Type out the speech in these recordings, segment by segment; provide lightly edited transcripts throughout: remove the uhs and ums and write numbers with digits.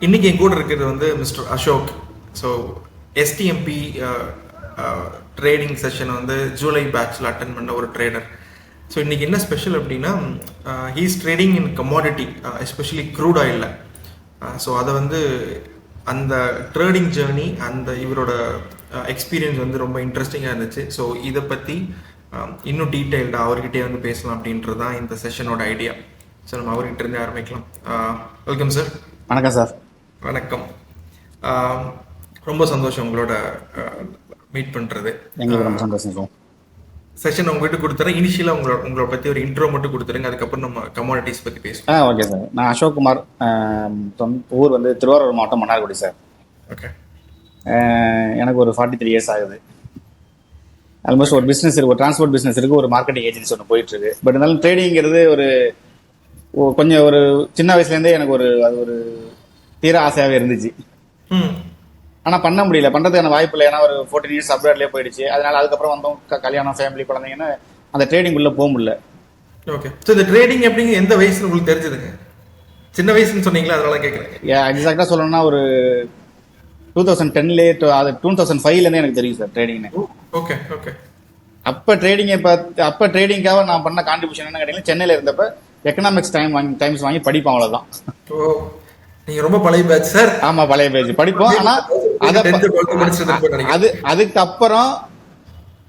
இன்னைக்கு என் கூட இருக்கிறது வந்து mister Ashok. So STMP trading session வந்து ஜூலை பேட்சில் அட்டன் பண்ண ஒரு ட்ரேடர். ஸோ இன்னைக்கு என்ன ஸ்பெஷல் அப்படின்னா, he's trading in commodity, especially crude ஆயிலில். ஸோ அதை வந்து அந்த ட்ரேடிங் ஜேர்னி, அந்த இவரோட எக்ஸ்பீரியன்ஸ் வந்து ரொம்ப இன்ட்ரெஸ்டிங்காக இருந்துச்சு. ஸோ இதை பற்றி இன்னும் டீட்டெயில்டாக அவர்கிட்டே வந்து பேசலாம் அப்படின்றது தான் இந்த செஷனோட ஐடியா. ஸோ நம்ம அவர்கிட்ட இருந்து ஆரம்பிக்கலாம். Welcome sir. வணக்கம் சார். வணக்கம். ரொம்ப சந்தோஷம் உங்களோட மீட் பண்ணுறது. எங்களுக்கு ரொம்ப சந்தோஷம் சார். செஷன் உங்ககிட்ட கொடுத்துறேன். இனிஷியலாக உங்களோட பற்றி ஒரு இன்ட்ரோ மட்டும் கொடுத்துருங்க, அதுக்கப்புறம் நம்ம கமாடிட்டிஸ் பற்றி பேசுவோம். Okay sir. நான் அசோக் குமார். ஊர் வந்து திருவாரூர் மாவட்டம் மன்னார்குடி சார். ஓகே. எனக்கு ஒரு 43 இயர்ஸ் ஆகுது. ஆல்மோஸ்ட் ஒரு பிஸ்னஸ் இருக்குது, ஒரு டிரான்ஸ்போர்ட் பிஸ்னஸ் இருக்குது, ஒரு மார்க்கெட்டிங் ஏஜென்சி ஒன்று போயிட்டு இருக்கு. பட் இருந்தாலும் ட்ரேடிங்கிறது கொஞ்சம் ஒரு சின்ன வயசுலேருந்தே எனக்கு அது ஒரு தீர ஆசையாகவே இருந்துச்சு. ஆனால் பண்ண முடியல, பண்ணுறதுக்கான வாய்ப்பு இல்லை. ஏன்னா ஒரு 14 இயர்ஸ் அப்ராட்லேயே போயிடுச்சு. அதனால அதுக்கப்புறம் வந்தோம், கல்யாணம், ஃபேமிலி, குழந்தைங்கன்னா அந்த ட்ரேடிங் உள்ள போக முடியல. ஓகே. ஸோ இந்த ட்ரேடிங் எப்படிங்க, எந்த வயசுல உங்களுக்கு தெரிஞ்சதுங்க? சின்ன வயசுன்னு சொன்னீங்களா, அதனால கேட்குறேன். எக்ஸாக்டாக சொல்லணும்னா ஒரு 2010லேயே 2005லேருந்தே எனக்கு தெரியும் சார் ட்ரேடிங்னு. Okay okay. அப்போ ட்ரேடிங்காக நான் பண்ண கான்ட்ரிபியூஷன் என்ன கேட்டீங்கன்னா, சென்னையில் இருந்தப்ப எக்கனாமிக்ஸ் டைம்ஸ் வாங்கி படிப்போம், அவ்வளோதான். ஓ, நீங்க ரொம்ப பழைய பேட்ச் சார். ஆமா, பழைய பேட்ச் படிப்போம். ஆனா அதுக்கப்புறம்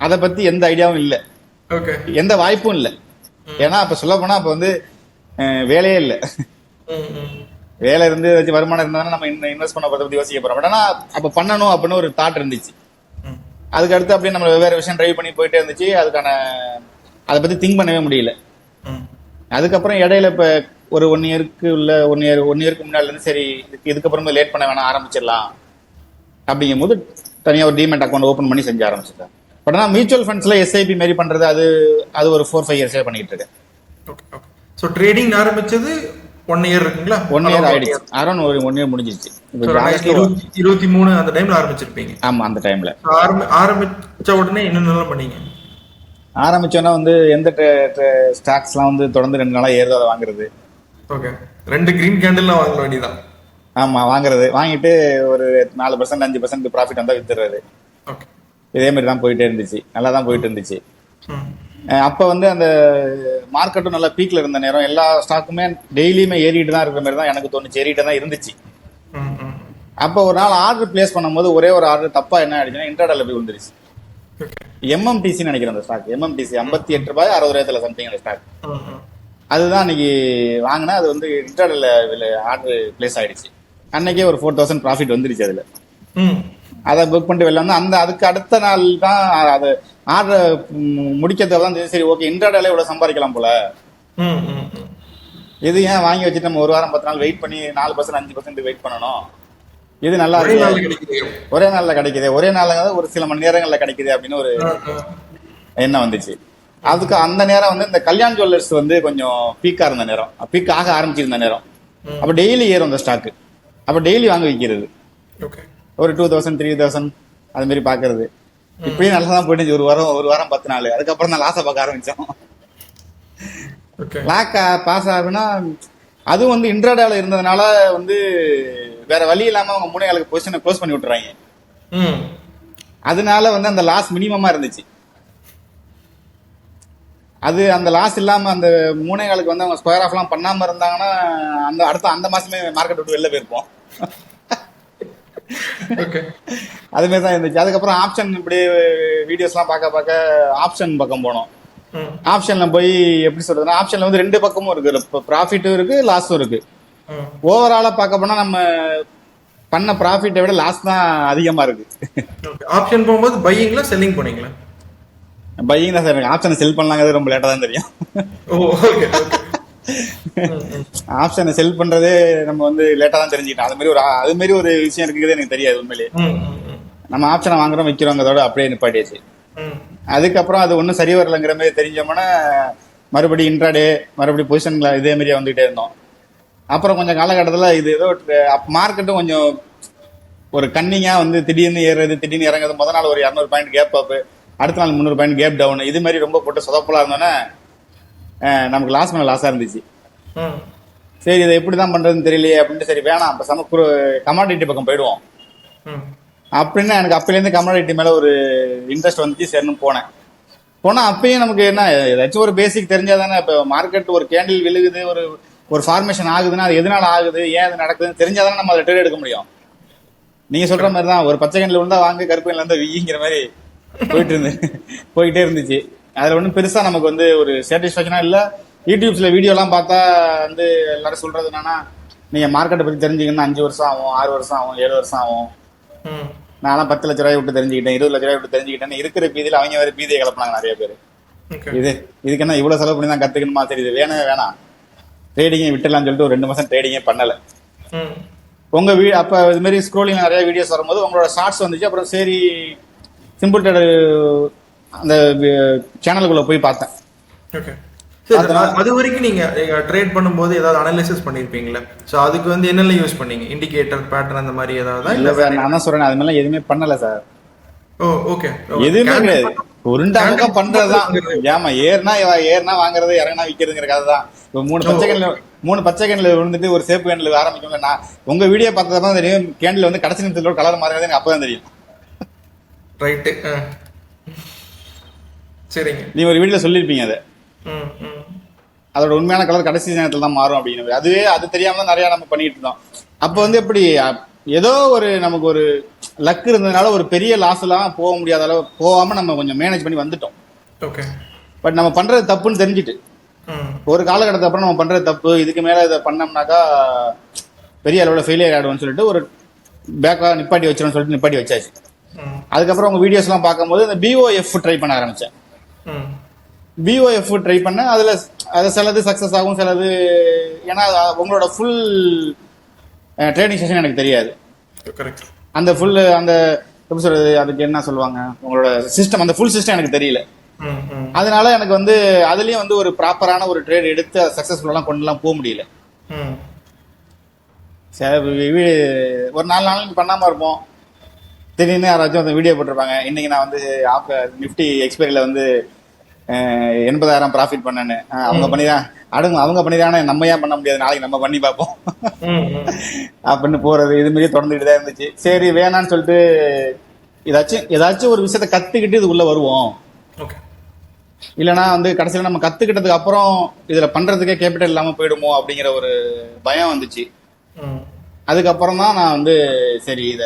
அதை பத்தி எந்த ஐடியாவும் இல்லை, எந்த வாய்ப்பும் இல்லை. ஏன்னா அப்ப சொல்ல போனா அப்ப வந்து வேலையே இல்லை. வேலை இருந்து வச்சு வருமானம் இருந்தாலும் நம்ம இன்வெஸ்ட் பண்ண பத்தி யோசிக்க போறோம். பட் ஆனா அப்ப பண்ணணும் அப்படின்னு ஒரு தாட் இருந்துச்சு. அதுக்கு அடுத்து அப்படியே நம்ம வெவ்வேறு விஷயம் ட்ரைவ் பண்ணி போயிட்டே இருந்துச்சு. அதை பத்தி திங்க் பண்ணவே முடியல. அதுக்கப்புறம் இடையில இப்ப ஒரு 1 இயருக்கு முன்னாடி இருந்து சரி இதுக்கப்புறமே லேட் பண்ண வேணாம், ஆரம்பிச்சிடலாம் அப்படிங்கும் போது தனியாக ஒரு டிமெட் அக்கௌண்ட் ஓப்பன் பண்ணி செஞ்சு ஆரம்பிச்சிட்டேன். பட் ஆனால் மியூச்சுவல் ஃபண்ட்ஸ்ல எஸ்ஐபி மாரி பண்றது அது ஒரு 4-5 இயர்ஸே பண்ணிட்டு இருக்கேன். ஸோ ட்ரேடிங் ஆரம்பிச்சது 1 இயர் இருக்குங்களா? 1 இயர் ஆயிடுச்சு. அரௌண்ட் ஒரு 1 இயர் முடிஞ்சிருச்சு. 23 அந்த டைம்ல ஆரம்பிச்சிருப்பீங்க. ஆமா, அந்த டைம்ல ஆரம்பிச்ச உடனே என்னென்னலாம் பண்ணீங்க? ஆரம்பிச்சோன்னா வந்து எந்த ஸ்டாக்ஸ்லாம் வந்து தொடர்ந்து 2 நாளா ஏறுதோ அதை வாங்குறது. ஓகே. 2 கிரீன் கேண்டில்லாம் வாங்க வேண்டியதான். ஆமா, வாங்கிட்டு ஒரு 4% 5% ப்ராஃபிட் வந்தா வித்துறது. ஓகே. இதே மாதிரி தான் போயிட்டே இருந்துச்சு, நல்லா தான் போயிட்டு இருந்துச்சு. அப்ப வந்து அந்த மார்க்கெட்டும் நல்லா பீக்ல இருந்த நேரம், எல்லா ஸ்டாக்குமே டெய்லியுமே ஏறிட்டு தான் இருக்கிற மாதிரி தான் எனக்கு தோணுச்சு, ஏறிட்டு தான் இருந்துச்சு. அப்போ ஒரு நாள் ஆர்டர் பிளேஸ் பண்ணும்போது ஒரே ஒரு ஆர்டர் தப்பா என்ன ஆயிடுச்சுன்னா இன்ட்ராடேல போய் விழுந்துருச்சு. எம்எம்டிசி நினைக்கிறேன் அந்த ஸ்டாக், எம்எம்டிசி 58 ரூபாய் 60 ரூபாய் சம்திங் அந்த ஸ்டாக். அதுதான் அன்னைக்கு வாங்கினா அது வந்து இன்ட்ராடேல ஆர்டர் பிளேஸ் ஆயிடுச்சு. அன்னைக்கே ஒரு 4000 ப்ராஃபிட் வந்துருச்சு அதுல. அதை புக் பண்ணிட்டு வெளில வந்து அதுக்கு அடுத்த நாள் தான் அது ஆர்டர் முடிக்கிறதுக்கு தான் சரி ஓகே இன்ட்ராடேல இவ்வளவு சம்பாதிக்கலாம் போல, இது ஏன் வாங்கி வச்சுட்டு நம்ம ஒரு வாரம் 10 நாள் வெயிட் பண்ணி 4% 5% வெயிட் பண்ணணும், இது நல்லா இருக்கு, ஒரே நாள்ல கிடைக்குது, ஒரே நாள்ல ஒரு சில மணி நேரங்கள்ல கிடைக்குது அப்படின்னு ஒரு எண்ணம் வந்துச்சு. அதுக்கு அந்த நேரம் வந்து இந்த கல்யாண் ஜுவல்லர்ஸ் வந்து கொஞ்சம் பீக்கா இருந்த நேரம், பீக் ஆக ஆரம்பிச்சிருந்த நேரம். அப்ப டெய்லி ஏறும் அந்த ஸ்டாக்கு. அப்ப டெய்லி வாங்க வைக்கிறது, ஒரு 2000 3000 அது மாதிரி பாக்குறது. இப்படியும் நல்லா தான் போயிட்டு ஒரு வாரம் 10 நாள். அதுக்கப்புறம் தான் லாஸை பார்க்க ஆரம்பிச்சோம். லாக் பாஸ் ஆகுனா அதுவும் வந்து இன்ட்ராடேல இருந்ததுனால வந்து வேற வழி இல்லாம அவங்க மூணைகளுக்கு பொசிஷனை க்ளோஸ் பண்ணி விட்டுறாங்க. அதனால வந்து அந்த லாஸ் மினிமமா இருந்துச்சு. அது அந்த லாஸ் இல்லாம அந்த மூணைகளுக்கு வந்து அவங்க ஸ்கொயர் ஆஃப் எல்லாம் பண்ணாம இருந்தாங்கன்னா அந்த மாசமே மார்க்கெட் விட்டு வெளில போயிருப்போம். அது மாதிரி தான் இருந்துச்சு. அதுக்கப்புறம் ஆப்ஷன் இப்படி வீடியோஸ் எல்லாம் பார்க்க ஆப்ஷன் பக்கம் போனோம். ஆப்ஷன்ல போய் எப்படி சொல்றதுன்னா, ஆப்ஷன்ல வந்து 2 பக்கமும் இருக்கு, ப்ராஃபிட்டும் இருக்கு லாஸும் இருக்கு. ஓவராலா பார்க்க போனா நம்ம பண்ண ப்ராஃபிட்டை விட லாஸ் தான் அதிகமா இருக்கு. ஆப்ஷன் போகும்போது பையிங்ல செல்லிங் போனீங்களா? பையிங் தான் சார். ஆப்ஷனை செல் பண்ணலாங்கிறது ரொம்ப லேட்டா தான் தெரியும். ஆப்ஷனை செல் பண்றதே நம்ம வந்து லேட்டா தான் தெரிஞ்சுக்கிட்டோம். அது மாதிரி ஒரு விஷயம் இருக்குது எனக்கு தெரியாது உண்மையிலேயே. நம்ம ஆப்ஷனை வாங்குறோம் விற்கிறோங்கிறதோட அப்படியே நிப்பாட்டியாச்சு. அதுக்கப்புறம் அது ஒன்றும் சரி வரலங்கிற மாதிரி தெரிஞ்சோம்னா மறுபடியும் இன்ட்ராடே, மறுபடியும் பொசிஷன்ல இதே மாதிரியே வந்துகிட்டே இருந்தோம். அப்புறம் கொஞ்சம் காலகட்டத்தில் இது ஏதோ மார்க்கெட்டும் கொஞ்சம் ஒரு கன்னிங்கா வந்து திடீர்னு ஏறுறது திடீர்னு இறங்குறது. முதல் நாள் ஒரு 200 பாயிண்ட் கேப் அப், அடுத்த நாள் 300 பாயிண்ட் கேப் டவுன், இது மாதிரி ரொம்ப போட்டு சொதப்பலா இருந்தோன்னே நமக்கு லாஸ் மேல லாஸா இருந்துச்சு. சரி இதை எப்படி தான் பண்றதுன்னு தெரியலையே அப்படின்ட்டு சரி வேணாம் அப்ப கமாடிட்டி பக்கம் போயிடுவோம் அப்படின்னு எனக்கு அப்பையிலேருந்து கமாடிட்டி மேல ஒரு இன்ட்ரெஸ்ட் வந்துச்சு சரின்னு போனா அப்பயும் நமக்கு என்ன ஏதாச்சும் ஒரு பேசிக் தெரிஞ்சாதானே. இப்போ மார்க்கெட் ஒரு கேண்டில் விழுகுது, ஒரு ஃபார்மேஷன் ஆகுதுன்னா அது எதனால ஆகுது, ஏன் அது நடக்குதுன்னு தெரிஞ்சாதானே நம்ம அதை ட்ரேட் எடுக்க முடியும். நீங்க சொல்ற மாதிரி தான் ஒரு பச்சை கேண்டில் இருந்தா வாங்க, கருப்பு கேண்டில் இருந்தா வீங்கிற மாதிரி போயிட்டே இருந்துச்சு. அதுல ஒன்றும் பெருசா நமக்கு வந்து ஒரு சாட்டிஸ்ஃபேக்ஷனா இல்ல. யூடியூப்ஸ்ல வீடியோ எல்லாம் பார்த்தா வந்து எல்லாரும் சொல்றது என்னன்னா, நீங்க மார்க்கெட்டை பத்தி தெரிஞ்சுக்கணும்னா 5 வருஷம் ஆகும், 6 வருஷம் ஆகும், 7 வருஷம் ஆகும். நான்லாம் 10 லட்ச ரூபாய் விட்டு தெரிஞ்சுக்கிட்டேன், 20 லட்ச ரூபாய் விட்டு தெரிஞ்சுக்கிட்டேன்னு இருக்கிற பீதியில அவங்க வேற பீதியை கிளப்பினாங்க நிறைய பேர். இதுக்கு என்ன இவ்வளவு செலவு பண்ணி தான் கத்துக்கணுமா, சரி இது வேணாம் ட்ரேடிங்கை விட்டுலாம்னு சொல்லிட்டு ஒரு 2 மாசம் ட்ரேடிங்கே பண்ணல. உங்க அப்ப இது மாதிரி ஸ்க்ரோலிங் நிறைய வீடியோஸ் வரும்போது உங்களோட ஷார்ட்ஸ் வந்துச்சு. அப்புறம் சரி சிம்பிள் ட்ரேடர் அந்த சேனலுக்குள்ள போய் பார்த்தேன். அது வரைக்கும் நீங்க ட்ரேட் பண்ணும்போது ஏதாவது அனலைசிஸ் பண்ணிருப்பீங்களா? சோ அதுக்கு வந்து என்னெல்லாம் யூஸ் பண்ணீங்க? இண்டிகேட்டர், பேட்டர்ன் அந்த மாதிரி ஏதாவது? இல்ல சார், நான் தான் சொல்றேன் அது மாதிரி எதுவுமே பண்ணல சார். ஓ ஓகே. எதுவுமே கிடையாது, உருண்டாங்க பண்றதுதான். ஏமா ஏறினா வாங்குறது, இறங்கினா விக்கிறதுங்கிற கதை தான். இப்போ 3 பச்சை கேண்டில் விழுந்துட்டு ஒரு சேப்பு கேண்டில் ஆரம்பிக்கும். நான் உங்க வீடியோ பார்த்ததான் தெரியும், கேண்டில் வந்து கடைசி நிமிஷத்தோட கலர் மாறுறது எனக்கு அப்பதான் தெரியும். ரைட்டு, சரிங்க. நீ ஒரு வீடியோல சொல்லிருப்பீங்க அதை, அதோட உண்மையான கலர் கடைசி நேரத்துல தான் மாறும் அப்படின்னு. அது தெரியாம தான் நிறைய நம்ம பண்ணிட்டு இருந்தோம். அப்ப வந்து எப்படி ஏதோ ஒரு நமக்கு ஒரு லக் இருந்ததுனால ஒரு பெரிய லாஸ் எல்லாம் போக முடியாத அளவு போகாம நம்ம கொஞ்சம் மேனேஜ் பண்ணி வந்துட்டோம். ஓகே. பட் நம்ம பண்றது தப்புன்னு தெரிஞ்சுட்டு ஒரு காலகட்டத்துக்கு அப்புறம் நம்ம பண்றது தப்பு, இதுக்கு மேல இதை பண்ணோம்னாக்கா பெரிய அளவுல ஃபெயிலியர் ஆயிடுவோம்னு சொல்லிட்டு ஒரு பேக்கா நிப்பாட்டி வச்சிடும் சொல்லிட்டு நிப்பாட்டி வச்சாச்சு. அதுக்கப்புறம் உங்க வீடியோஸ் எல்லாம் பார்க்கும்போது இந்த BOF ட்ரை பண்ண ஆரம்பிச்சேன். BOF ட்ரை பண்ண அது சிலது சக்சஸ் ஆகும், சிலது ஏன்னா உங்களோட ஃபுல் ட்ரேடிங் செஷன் எனக்கு தெரியாது. அந்த ஃபுல் அந்த எப்படி சொல்றது, அதுக்கு என்ன சொல்லுவாங்க, உங்களோட சிஸ்டம், அந்த ஃபுல் சிஸ்டம் எனக்கு தெரியல. அதனால எனக்கு வந்து அதுலயும் வந்து ஒரு ப்ராப்பரான ஒரு ட்ரேட் எடுத்து சக்சஸ்ஃபுல்லாம் கொண்டுலாம் போக முடியல. ஒரு 4 நாள் பண்ணாம இருப்போம், திடீர்னு யாராச்சும் அந்த வீடியோ போட்டிருப்பாங்க, இன்னைக்கு நான் வந்து நிஃப்டி எக்ஸ்பைரியில வந்து 80,000 ப்ராஃபிட் பண்ணேன்னு. அவங்க பண்ணிதான் அவங்க பண்ணிதானே, நம்ம ஏன் பண்ண முடியாது, நாளைக்கு நம்ம பண்ணி பார்ப்போம் அப்படின்னு போறது. இது மாதிரி தொடர்ந்துட்டு தான் இருந்துச்சு. சரி வேணான்னு சொல்லிட்டு ஏதாச்சும் ஒரு விஷயத்த கத்துக்கிட்டு இது உள்ள வருவோம். இல்லைன்னா வந்து கடைசியில் நம்ம கத்துக்கிட்டதுக்கு அப்புறம் இதுல பண்றதுக்கே கேபிட்டல் இல்லாம போயிடுமோ அப்படிங்கிற ஒரு பயம் வந்துச்சு. அதுக்கப்புறம் தான் நான் வந்து சரி இத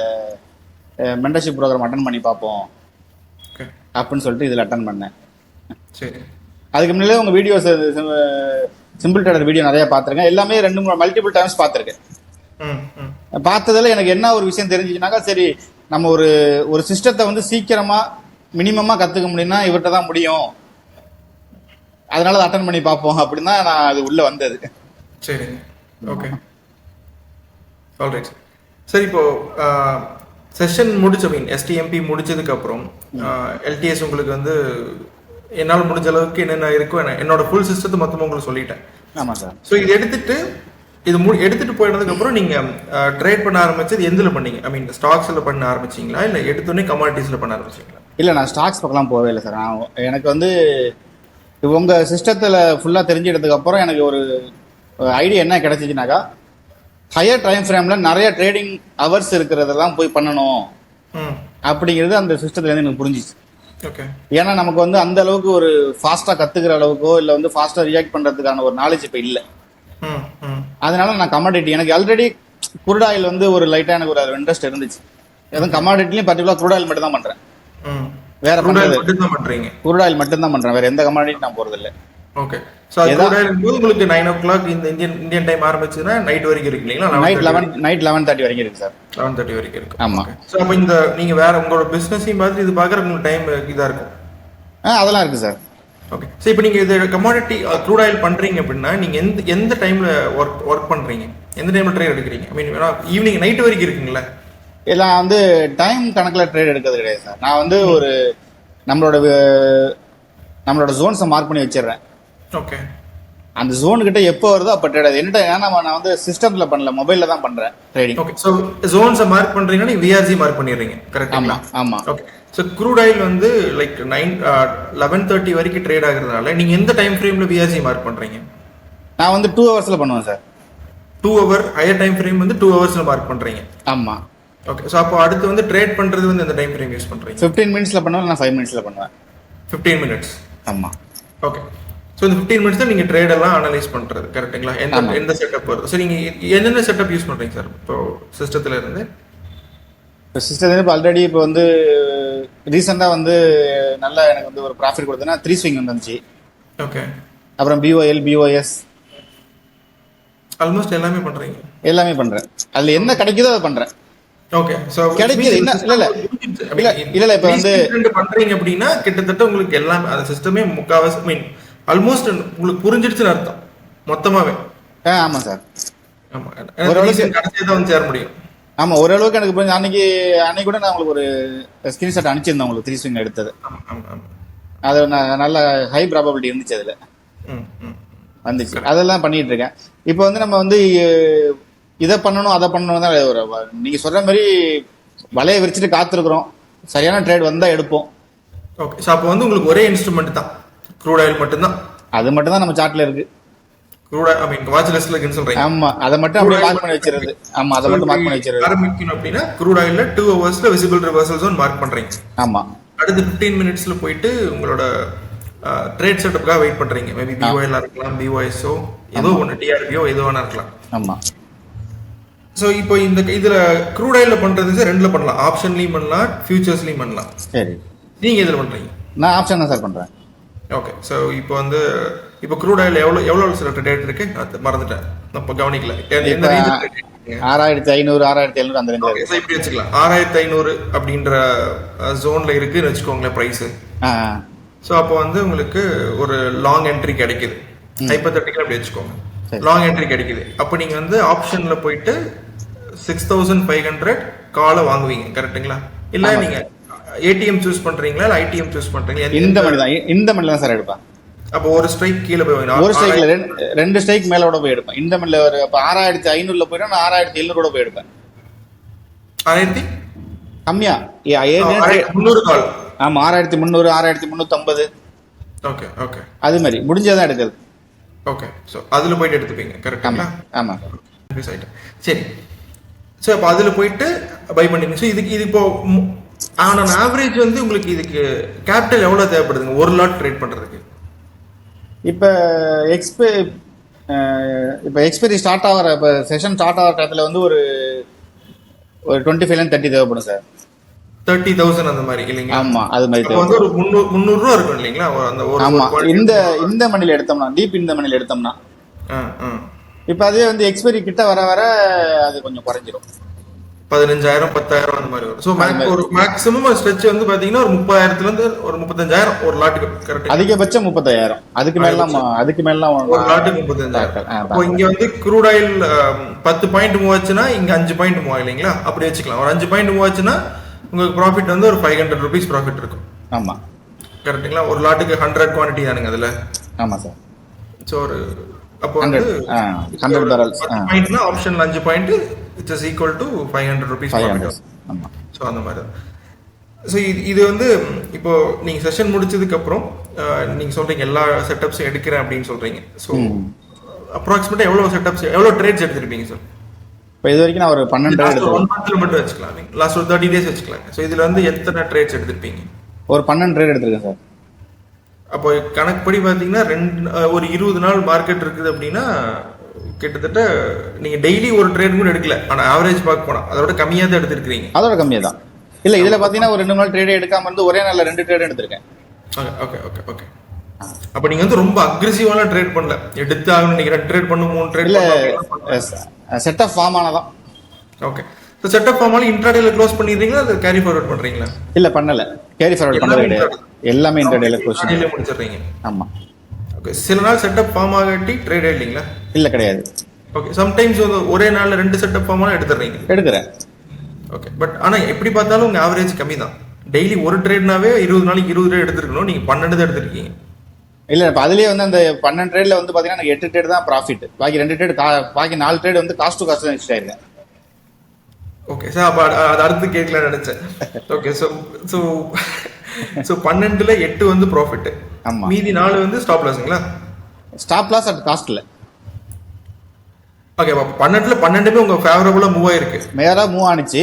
மென்டர்ஷிப் ப்ரோக்ராம் அட்டன் பண்ணி பார்ப்போம் அப்படின்னு சொல்லிட்டு இதுல அட்டன் பண்ணேன். சரி. அதுக்கு முன்னாலே உங்க வீடியோஸ் சிம்பிள் ட்ரேடர் வீடியோ நிறைய பார்த்துருக்கேன். எல்லாமே 2-3 மல்டிபிள் டைம்ஸ் பார்த்துருக்கேன். பார்த்ததுல எனக்கு என்ன ஒரு விஷயம் தெரிஞ்சிச்சுனாக்கா, சரி நம்ம ஒரு சிஸ்டத்தை வந்து சீக்கிரமா மினிமமா கத்துக்க முடியும்னா இவர்கிட்ட தான் முடியும், அதனால அட்டன் பண்ணி பார்ப்போம் அப்படின்னு தான் நான் அது உள்ள வந்தது. சரி, ஓகே, ஆல்ரைட். சரி, இப்போ செஷன் முடிச்ச STMP முடிச்சதுக்கு அப்புறம் LTS உங்களுக்கு வந்து என்னால் முடிஞ்ச அளவுக்கு என்னென்ன இருக்கோ என்னோட ஃபுல் சிஸ்டத்தை மொத்தமாக உங்களுக்கு சொல்லிட்டேன். ஆமாம் சார். ஸோ இது எடுத்துட்டு போயிட்டதுக்கு அப்புறம் நீங்க ட்ரேட் பண்ண ஆரம்பிச்சது எதுல பண்ணீங்க? ஐ மீன் ஸ்டாக்ஸ்ல பண்ண ஆரம்பிச்சீங்களா, இல்ல எடுத்தோடனே கமாடிட்டிஸ்ல பண்ண ஆரம்பிச்சீங்களா? இல்ல, நான் ஸ்டாக்ஸ் பக்கம்லாம் போகவே இல்லை சார். எனக்கு வந்து உங்க சிஸ்டத்துல ஃபுல்லா தெரிஞ்சிட்டதுக்கு அப்புறம் எனக்கு ஒரு ஐடியா என்ன கிடைச்சிச்சுனாக்கா, ஹையர் டைம் ஃப்ரேம்ல நிறைய ட்ரேடிங் ஹவர்ஸ் இருக்கிறதெல்லாம் போய் பண்ணணும் அப்படிங்கிறது அந்த சிஸ்டத்துல இருந்து எனக்கு புரிஞ்சிச்சு. ஏன்னா நமக்கு வந்து அந்த அளவுக்கு ஒரு ஃபாஸ்டா கத்துக்கிற அளவுக்கோ இல்ல வந்து ஃபாஸ்டா ரியாக்ட் பண்றதுக்கான ஒரு நாலேஜ் இப்ப இல்ல. அதனால நான் கமாடிட்டி, எனக்கு ஆல்ரெடி குரூட் ஆயில் வந்து ஒரு லைட்டா எனக்கு ஒரு இன்ட்ரெஸ்ட் இருந்துச்சு. எதுவும் கமாடிட்டிலையும் பர்டிகுலர் குரூட் ஆயில் மட்டும் தான் பண்றேன், வேற பண்றீங்க குரூட் ஆயில் மட்டும் தான் பண்றேன், வேற எந்த கமாடிட்டி நான் போறது இல்ல. ஓகே. சோ உங்களுக்கு 9 o'clock இந்த இந்தியன் டைம் ஆரம்பிச்சதுன்னா நைட் வரைக்கும் இருக்கு இல்லீங்களா? நைட் 11:30 வரைக்கும் இருக்கு சார். 11:30 வரைக்கும் இருக்கு. ஆமா. சோ அப்ப இந்த நீங்க வேற உங்களோட பிசினஸையும் பார்த்து இது பாக்குற உங்களுக்கு டைம் இதா இருக்கும். அதெல்லாம் இருக்கு சார். ஓகே. சோ இப்போ நீங்க இது கமாடிட்டி க்ரூட் ஆயில் பண்றீங்க அப்படின்னா நீங்க எந்த டைம்ல ஒர்க் பண்றீங்க, எந்த டைம்ல ட்ரேட் எடுக்கிறீங்க? ஐ மீன் ஈவினிங் நைட் வரைக்கும் இருக்குங்களா? இல்ல, வந்து டைம் கணக்குல ட்ரேட் எடுக்கிறது கிடையாது சார். நான் வந்து ஒரு நம்மளோட ஜோன்ஸை மார்க் பண்ணி வச்சிடுறேன். ஓகே. அந்த ஜோன் கிட்ட எப்போ வருதோ அப்ப ட்ரேட். என்ன நான் வந்து சிஸ்டம்ல பண்ணல, மொபைல்ல தான் பண்றேன் ட்ரேடிங். ஓகே. சோ ஜோன்ஸை மார்க் பண்றீங்கன்னா நீங்க VRG மார்க் பண்ணிடுறீங்க, கரெக்ட்டா? ஆமா. ஓகே. சோ க்ரூட் ஆயில் வந்து லைக் 11:30 வரைக்கும் ட்ரேட் ஆகுறதுனால நீங்க எந்த டைம் ஃப்ரேம்ல VRG மார்க் பண்றீங்க? நான் வந்து 2 ஹவர்ஸ்ல பண்ணுவேன் sir. 2 hour higher time frame வந்து 2 hours மார்க் பண்றீங்க. ஆமா. ஓகே. சோ அப்போ அடுத்து வந்து ட்ரேட் பண்றது வந்து எந்த டைம் ஃப்ரேம் யூஸ் பண்றீங்க? 15 மினிட்ஸ்ல பண்ணுவேன், நான் 5 மினிட்ஸ்ல பண்ணுவேன். 15 மினிட்ஸ். ஆமா. ஓகே. ஸோ இந்த 15 மினிட்ஸ் தான் நீங்கள் ட்ரேட் எல்லாம் அனலைஸ் பண்ணுறது கரெக்டுங்களா? எந்த செட்டப் வருது? ஸோ நீங்கள் என்னென்ன செட்டப் யூஸ் பண்ணுறீங்க சார் இப்போ சிஸ்டத்தில் இருந்து? இப்போ சிஸ்டத்தில் இப்போ ஆல்ரெடி இப்போ வந்து ரீசெண்டாக வந்து நல்லா எனக்கு வந்து ஒரு ப்ராஃபிட் கொடுத்தேன்னா 3 ஸ்விங் வந்துச்சு. ஓகே. அப்புறம் பிஓஎல், பிஓஎஸ் ஆல்மோஸ்ட் எல்லாமே பண்ணுறீங்க? எல்லாமே பண்ணுறேன். அதில் என்ன கிடைக்குதோ அதை பண்ணுறேன். ஓகே. சோ கிடைக்குது என்ன இல்ல இப்ப வந்து பண்றீங்க அப்படின்னா கிட்டத்தட்ட உங்களுக்கு எல்லாமே அந்த சிஸ்டமே முக்காவாசி மீன் ஆல்மோஸ்ட் உங்களுக்கு புரிஞ்சிடுச்சுன்னு அர்த்தம் மொத்தமாவே. ஆமா சார். ஆமா. ஓரளவுக்கு கடைசியா தான் வந்து சேர முடியும். ஆமா, ஓரளவுக்கு எனக்கு புரிஞ்சு. அன்னைக்கு கூட நான் உங்களுக்கு ஒரு ஸ்கிரீன்ஷாட் அனுப்பிச்சிருந்தேன் உங்களுக்கு 3 ஸ்விங் எடுத்தது. அது நல்ல ஹை ப்ராபபிலிட்டி இருந்துச்சு அதுல வந்துச்சு. அதெல்லாம் பண்ணிட்டு இருக்கேன். இப்போ வந்து நம்ம வந்து இதை பண்ணணும் அதை பண்ணணும் தான் ஒரு நீங்க சொல்ற மாதிரி வலையை விரிச்சிட்டு காத்திருக்கிறோம். சரியான ட்ரேட் வந்தா எடுப்போம். ஓகே. ஸோ அப்போ வந்து உங்களுக்கு ஒரே இன்ஸ்ட்ருமெண்ட் தான், க்ரூட் ஆயில் மட்டும்தான். அது மட்டும் தான் நம்ம சார்ட்ல இருக்கு. க்ரூட் ஐ மீன் வாட்ச் லிஸ்ட்ல இருக்குன்னு சொல்றீங்க. ஆமா, அதை மட்டும் அப்படியே மார்க் பண்ணி வச்சிருது. ஆமா, அதை மட்டும் மார்க் பண்ணி வச்சிருது. ஆரம்பிக்கணும் அப்படின்னா க்ரூட் ஆயில்ல 2 ஹவர்ஸ்ல விசிபிள் ரிவர்சல் ஜோன் மார்க் பண்றீங்க. ஆமா. அடுத்து 15 மினிட்ஸ்ல போயிட்டு உங்களோட ட்ரேட் செட்டப்புக்காக வெயிட் பண்றீங்க. மேபி பிஓஎல் இருக்கலாம், பிஓஎஸ்ஓ ஏதோ ஒன்று, டிஆர்பிஓ ஏதோ ஒன்றா இருக்கலாம். ஆமா. ஸோ இப்போ இந்த இதுல க்ரூட் ஆயில்ல பண்றது ரெண்டுல பண்ணலாம். ஆப்ஷன்லயும் பண்ணலாம், ஃபியூச்சர்ஸ்லயும் பண்ணலாம். சரி. நீங்க எதுல பண்றீங்க? நான் ஆப்ஷன் தான் சார் பண்றேன். ஓகே. ஸோ இப்போ வந்து இப்போ க்ரூட் ஆயில் எவ்வளவு சில ரேட் இருக்கு? அது மறந்துட்டேன், அப்போ கவனிக்கல. எந்த ரேஞ்சில் 6500 6700 அந்த ரேஞ்சில் இருக்கு. இப்படி வச்சுக்கலாம். 6500 அப்படின்ற ஜோன்ல இருக்குன்னு வச்சுக்கோங்களேன் பிரைஸ். ஸோ அப்போ வந்து உங்களுக்கு ஒரு லாங் என்ட்ரி கிடைக்குது. ஹைப்போதெட்டிக்கலா அப்படி வச்சுக்கோங்க. லாங் என்ட்ரி கிடைக்குது. அப்போ நீங்க வந்து ஆப்ஷன்ல போயிட்டு 6500 காலை வாங்குவீங்க கரெக்ட்டுங்களா? இல்ல நீங்க ஏடிஎம் சூஸ் பண்றீங்களா இல்ல ஐடிஎம் சூஸ் பண்றீங்களா? இந்த மாதிரி தான் சார் எடுப்பேன். அப்போ ஒரு ஸ்ட்ரைக் கீழே போய் ஒரு ஸ்ட்ரைக்ல 2 ஸ்ட்ரைக் மேல கூட போய் எடுப்பேன். இந்த மணில ஒரு 6500ல போயிட்டா நான் 6700 கூட போய் எடுப்பேன். 1000 கம்மியா 300 கால். ஆமா, 6300 6350. Okay okay. அது மாதிரி முடிஞ்சதான் எடுக்கிறது. ஓகே. சோ அதுல போயிட்டு எடுத்துப்பீங்க கரெக்ட்டா? ஆமா. சரி. சோ அப்ப அதுல போயிட்டு பை பண்ணீங்க. சோ இது இப்போ ஆன் ஆவரேஜ் வந்து உங்களுக்கு இதுக்கு கேபிட்டல் எவ்வளவு தேவைப்படுதுங்க ஒரு லாட் ட்ரேட் பண்றதுக்கு? இப்போ எக்ஸ்பைரி ஸ்டார்ட் ஆகிற இப்போ செஷன் ஸ்டார்ட் ஆகிற டயத்தில் வந்து ஒரு 25 30 தேவைப்படும் சார். 30,000 அந்த மாதிரி இல்லைங்களா? ஆமா, அது மாதிரி வந்து ஒரு 300 ரூபா இருக்கும் இல்லைங்களா? அந்த ஒரு ஆமா, இந்த மணில எடுத்தோம்னா, டீப் இந்த மணில எடுத்தோம்னா. இப்போ அதே வந்து எக்ஸ்பைரி கிட்ட வர வர அது கொஞ்சம் குறைஞ்சிரும். 15,000 10,000 அந்த மாதிரி வரும். ஸோ ஒரு மேக்ஸிமம் ஸ்ட்ரெச் வந்து பாத்தீங்கன்னா ஒரு 30,000 இருந்து ஒரு 35,000 ஒரு லாட்டுக்கு கரெக்ட். அதிகபட்சம் 30,000. அதுக்கு மேலாம் ஒரு லாட்டுக்கு 35,000. இப்போ இங்க வந்து க்ரூட் ஆயில் 10 பாயிண்ட் மூவ் ஆச்சுன்னா இங்க 5 பாயிண்ட் மூவ் இல்லைங்களா? அப்படி வச்சுக்கலாம். ஒரு 5 பாயிண்ட் மூவ் ஆச்சுன்னா உங்களுக்கு ப்ராஃபிட் வந்து ஒரு 500 rupees ப்ராஃபிட் இருக்கும். ஆமா, கரெக்ட்டுங்களா? ஒரு லாட்டுக்கு 100 குவான்டிட்டி தானுங்க அதுல. ஆமா சார். ஸோ ஒரு அப்போ வந்து 100 barrels பாயிண்ட்னா ஆப்ஷன்ல 5 point it is equal to 500 rupees profit. ஆமா. ஸோ அந்த மாதிரி தான். ஸோ இது வந்து இப்போ நீங்க செஷன் முடிச்சதுக்கு அப்புறம் நீங்க சொல்றீங்க எல்லா செட்டப்ஸும் எடுக்கிறேன் அப்படின்னு சொல்றீங்க. ஸோ அப்ராக்சிமேட்டா எவ்வளவு செட்டப்ஸ் எவ்வளவு ட்ரேட்ஸ் எடுத்திருப்பீங்க சார்? இப்போ இது வரைக்கும் நான் ஒரு 12 ட்ரேட் எடுத்தேன். 1 மந்த்ல மட்டும் வச்சுக்கலாம். லாஸ்ட் ஒரு 30 days வச்சுக்கலாம். ஸோ இதுல வந்து எத்தனை ட்ரேட்ஸ் எடுத்திருப்பீங்க? ஒரு 12 ட்ரேட் எடுத்திருக்கேன் சார். அப்போ கணக்குப்படி பார்த்தீங்கன்னா ஒரு 20 நாள் மார்க்கெட் இருக்குது அப்படின்னா கிட்டத்தட்ட நீங்க டெய்லி ஒரு ட்ரேட் கூட எடுக்கல. ஆனா ஆவரேஜ் பார்க்க போனா அதோட கம்மியா தான் எடுத்திருக்கீங்க. அதோட கம்மியா தான். இல்ல இதுல பாத்தீங்கன்னா ஒரு 2 நாள் ட்ரேட் எடுக்காம இருந்து ஒரே நாள்ல 2 ட்ரேட் எடுத்திருக்கேன். Okay okay okay. அப்ப நீங்க வந்து ரொம்ப அக்ரெசிவான ட்ரேட் பண்ணல. எடுத்து ஆகணும் நீங்க 2 ட்ரேட் பண்ணு 3 ட்ரேட் இல்ல செட் ஆஃப் ஃபார்ம் ஆனதான். Okay. So set of form ஆன இன்ட்ராடேல க்ளோஸ் பண்ணிடுறீங்களா இல்ல கேரி ஃபார்வர்ட் பண்றீங்களா? இல்ல பண்ணல. கேரி ஃபார்வர்ட் பண்ணவே கிடையாது. எல்லாமே இன்ட்ராடேல க்ளோஸ் பண்ணி முடிச்சிடுறீங்க. ஆமா. ஓகே. சில நாள் செட்டப் ஃபார்ம் ஆகட்டி ட்ரேட் இல்லீங்களா? இல்ல கிடையாது. ஓகே. சம்டைம்ஸ் வந்து ஒரே நாள்ல 2 செட்டப் ஃபார்ம் ஆன எடுத்துறீங்க. எடுக்கிறேன். ஓகே. பட் ஆனா எப்படி பார்த்தாலும் உங்க ஆவரேஜ் கம்மி தான். டெய்லி ஒரு ட்ரேட்னாவே 20 நாளைக்கு 20 ட்ரேட் எடுத்துருக்கணும். நீங்க 12 தான் எடுத்திருக்கீங்க. இல்ல இப்ப அதுலயே வந்து அந்த 12 ட்ரேட்ல வந்து பாத்தீங்கன்னா எனக்கு 8 ட்ரேட் தான் ப்ராஃபிட். பாக்கி 2 ட்ரேட் பாக்கி 4 ட்ரேட் வந்து காஸ்ட் டு காஸ்ட் எக்ஸ்ட்ரா ஆயிருக்கேன். Okay sir. அப்ப அது அடுத்து கேட்கலாம்னு நினைச்சேன். ஓகே. ஸோ 12ல 8 வந்து ப்ராஃபிட். ஆமா. மீதி 4 வந்து ஸ்டாப் லாஸ்ங்களா? ஸ்டாப் லாஸ் அட் காஸ்ட்ல. ஓகே, 12 உங்க ஃபேவரபிளா மூவ் ஆயிருக்கு, மேரா மூவ் ஆனிச்சு.